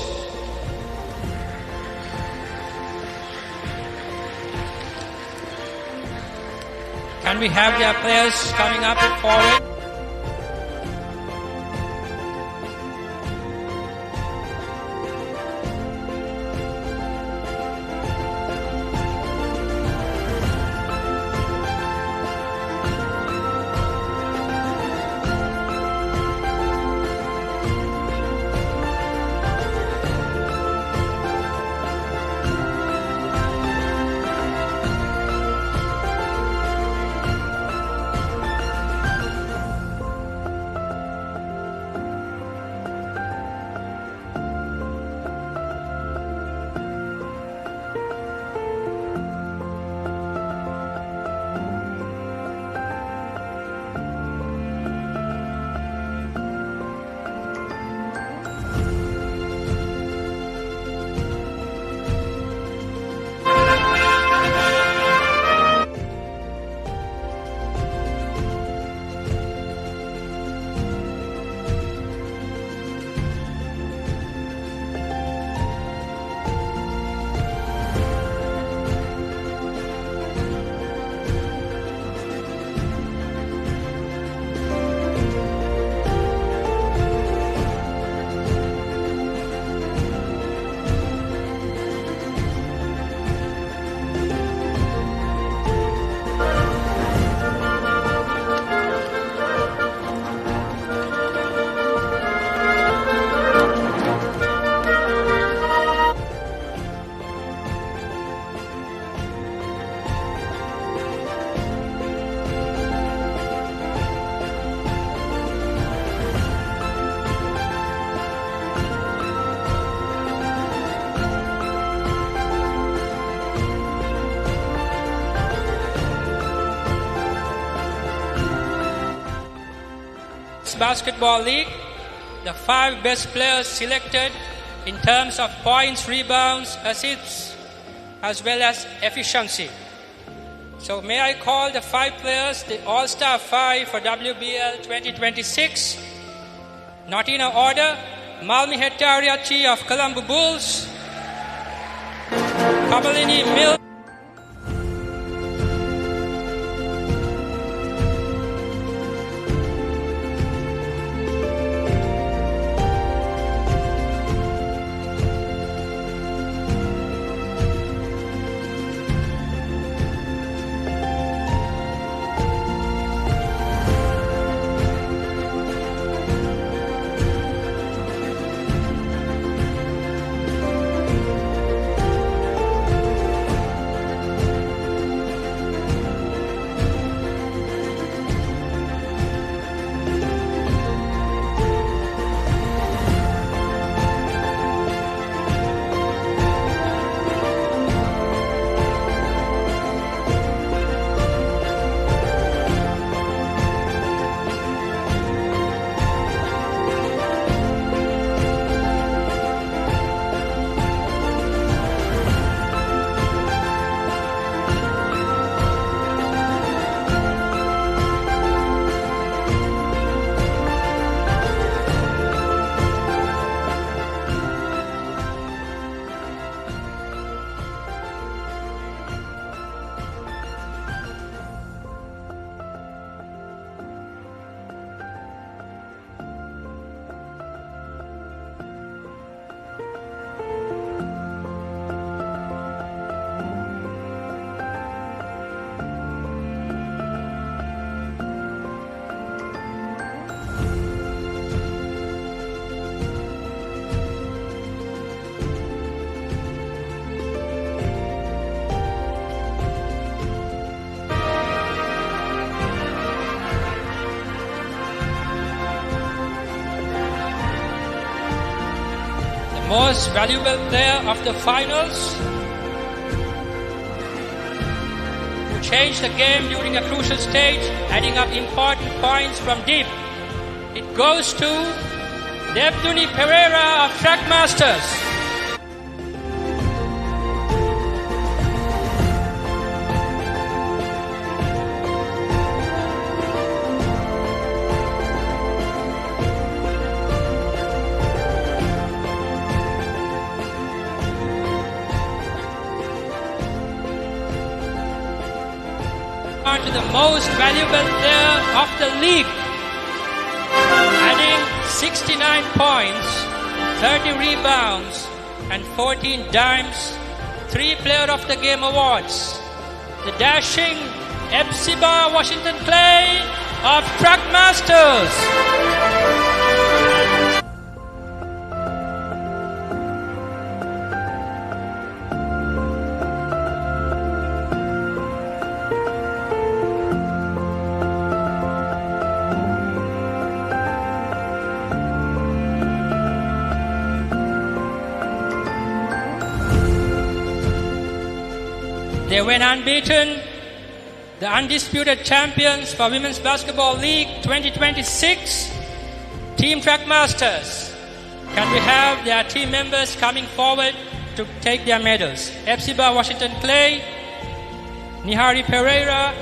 S: Can we have their players coming up forward? Women's Basketball League. The 5 best players selected in terms of points, rebounds, assists, as well as efficiency. So may I call the 5 players, the All-Star 5 for WBL 2026. Not in order, Malmi Hettariachi of Colombo Bulls, Kabalini Mill. Most valuable player of the finals, who changed the game during a crucial stage, adding up important points from deep. It goes to Devduni Pereira of Trackmasters. To the most valuable player of the league, adding 69 points, 30 rebounds, and 14 dimes, 3 Player of the Game awards. The dashing Epsiba Washington Clay of Trackmasters. They went unbeaten, the undisputed champions for Women's Basketball League 2026, Team Trackmasters. Can we have their team members coming forward to take their medals? Epsiba Washington Clay, Nihari Pereira,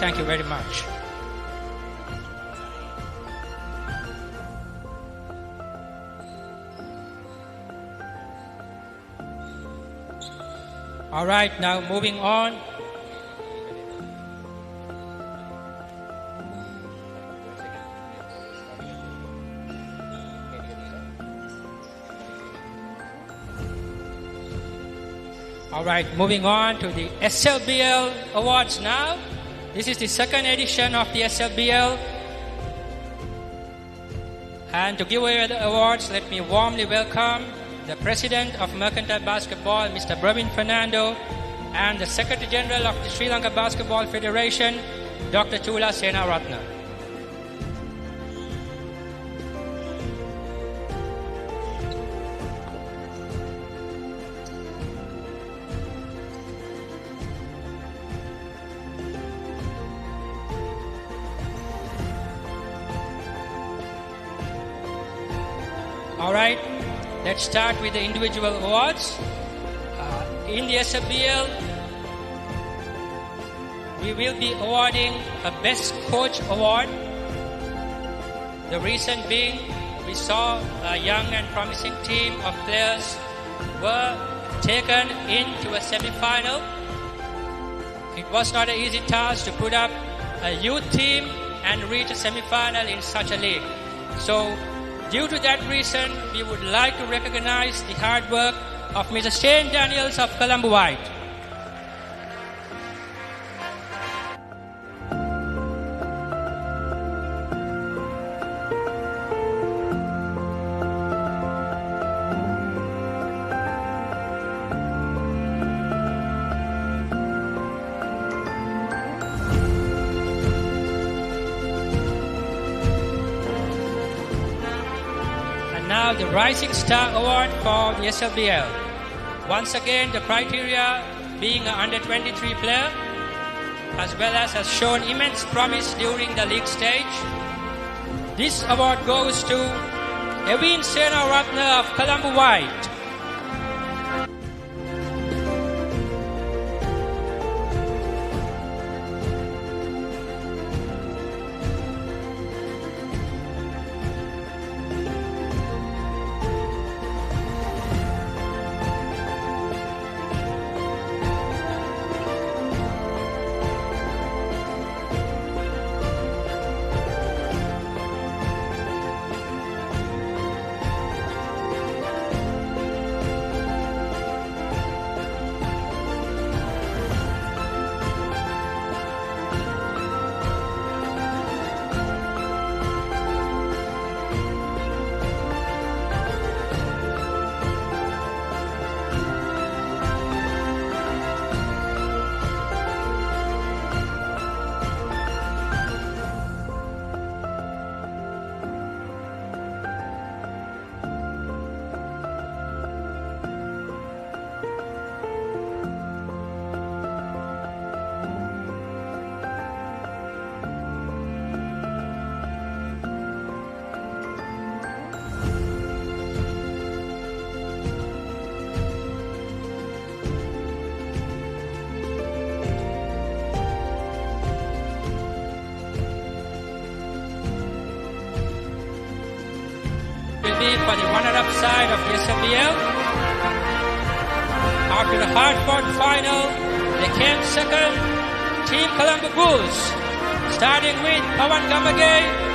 S: Thank you very much. All right, now moving on. All right, moving on to the SLBL awards now. This is the second edition of the SLBL. And to give away the awards, let me warmly welcome the President of Mercantile Basketball, Mr. Pravin Fernando, and the Secretary General of the Sri Lanka Basketball Federation, Dr. Chula Senaratna. All right, let's start with the individual awards. In the SFBL, we will be awarding a Best Coach Award. The reason being, we saw a young and promising team of players were taken into a semi-final. It was not an easy task to put up a youth team and reach a semi-final in such a league. So, due to that reason, we would like to recognize the hard work of Mr. Shane Daniels of Colombo White. Now the Rising Star Award for the SLBL. Once again, the criteria being an under-23 player, as well as has shown immense promise during the league stage. This award goes to Evin Senaratna of Colombo White. For the runner-up side of the SFBL. After the hard-fought final, they came second, Team Colombo Bulls, starting with Pawan Gamage.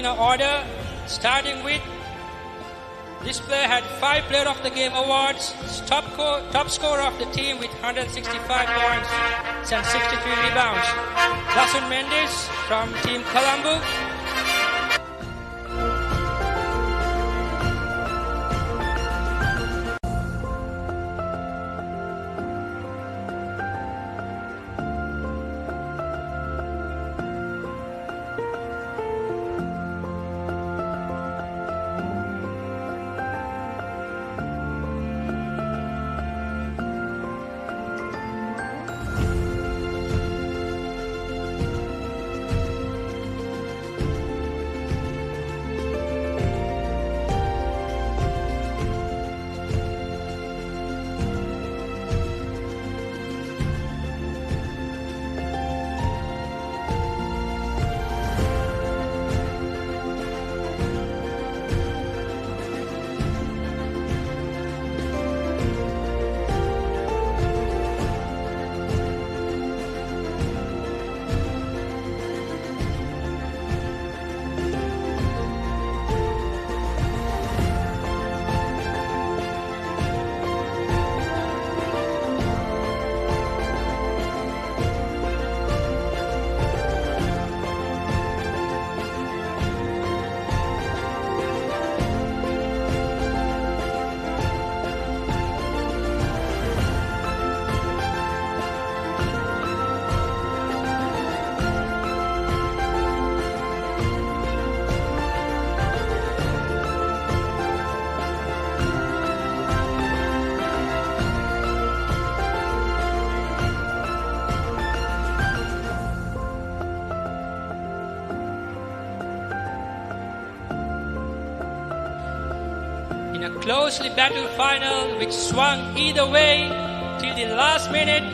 S: in order, starting with this player had 5 Player of the Game awards, top scorer of the team with 165 points and 63 rebounds. Dasun Mendes from Team Colombo. In a closely battled final which swung either way till the last minute,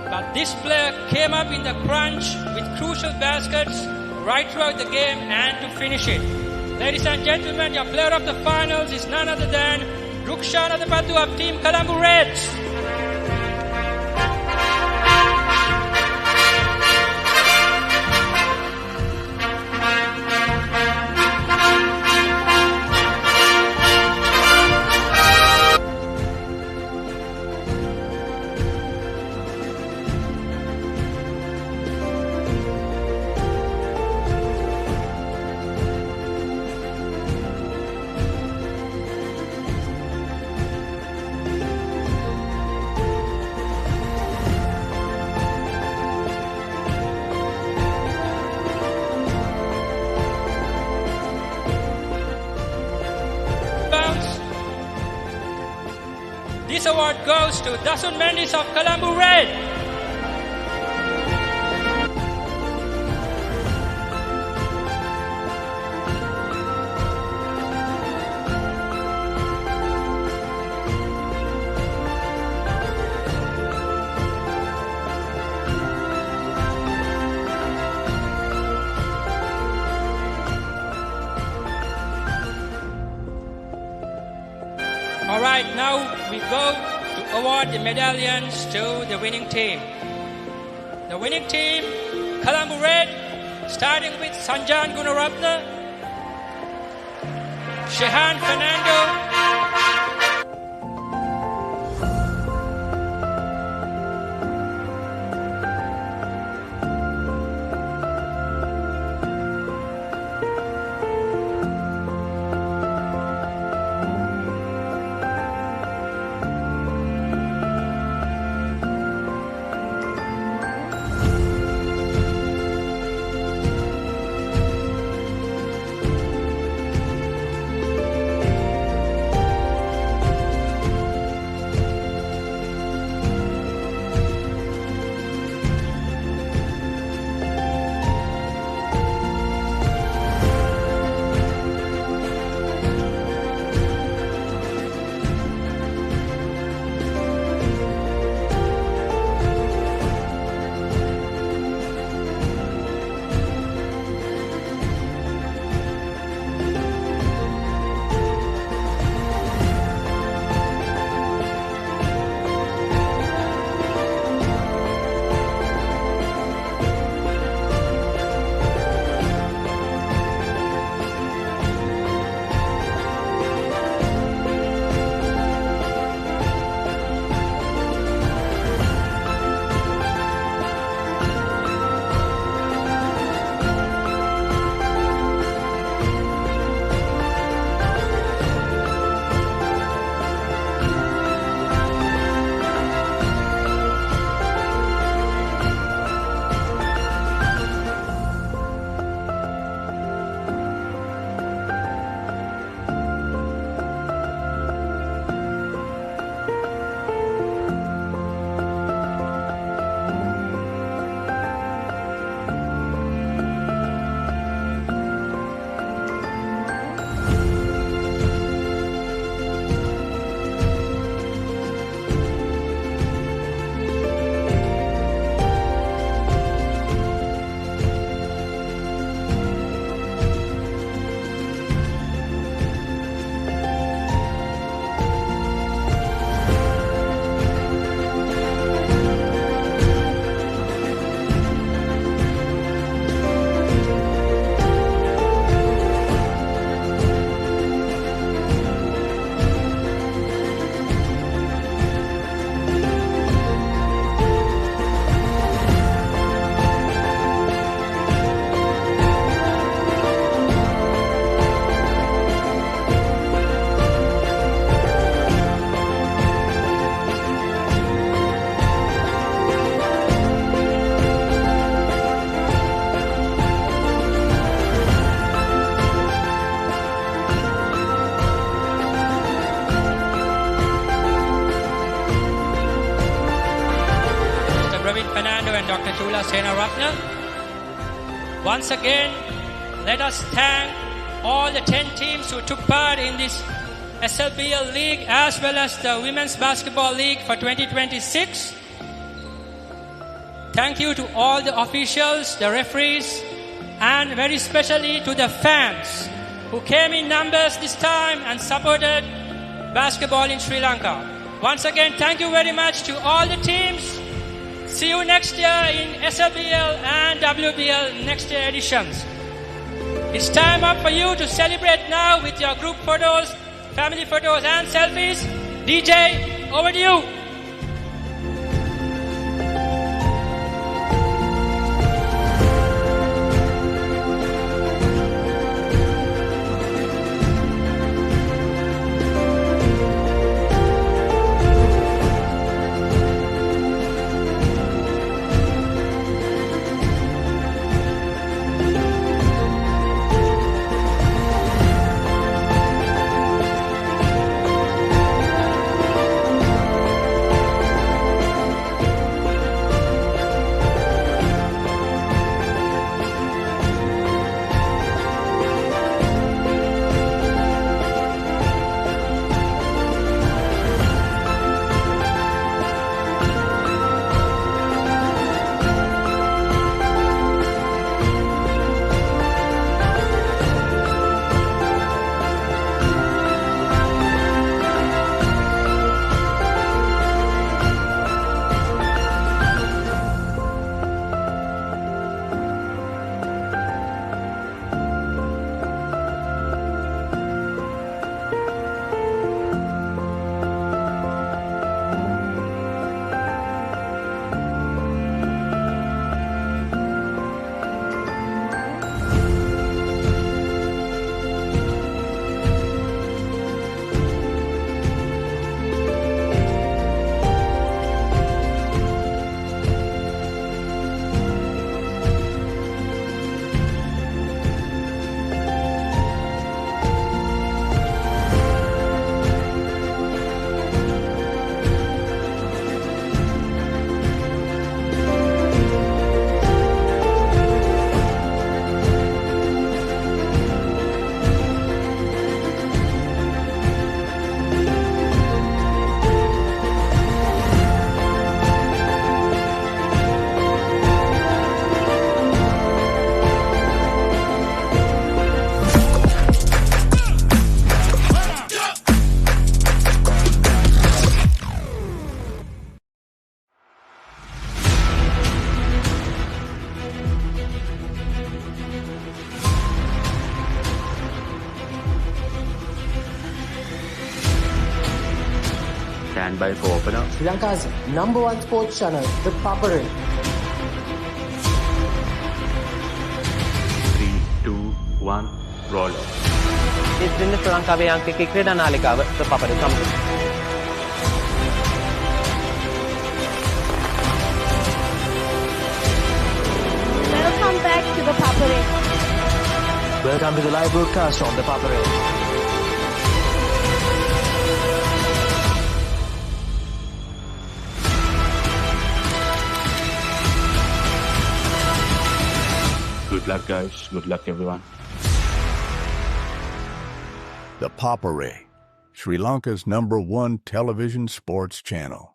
S: but this player came up in the crunch with crucial baskets right throughout the game and to finish it. Ladies and gentlemen, your player of the finals is none other than Rukshana Dapatu of Team Colombo Reds. This award goes to Dasun Mendes of Colombo Red. Alright, now we go to award the medallions to the winning team. The winning team, Colombo Red, starting with Sanjan Gunaratna, Shehan Fernando, Senaratne. Once again, let us thank all the 10 teams who took part in this SLBL League as well as the Women's Basketball League for 2026. Thank you to all the officials, the referees, and very especially to the fans who came in numbers this time and supported basketball in Sri Lanka. Once again, thank you very much to all the teams. See you next year in SLBL and WBL next year editions. It's time up for you to celebrate now with your group photos, family photos and selfies. DJ, over to you.
T: Stand by for opener.
U: Sri Lanka's #1 sports channel, ThePapare.
T: 3, 2, 1, roll off.
V: This is Sri Lankaවේ අංක 1 ක්‍රීඩා නාලිකාව ThePapare සමග.
K: Welcome back to ThePapare.
W: Welcome to the live broadcast on ThePapare.
T: Good luck, guys. Good luck, everyone.
F: ThePapare, Sri Lanka's #1 television sports channel.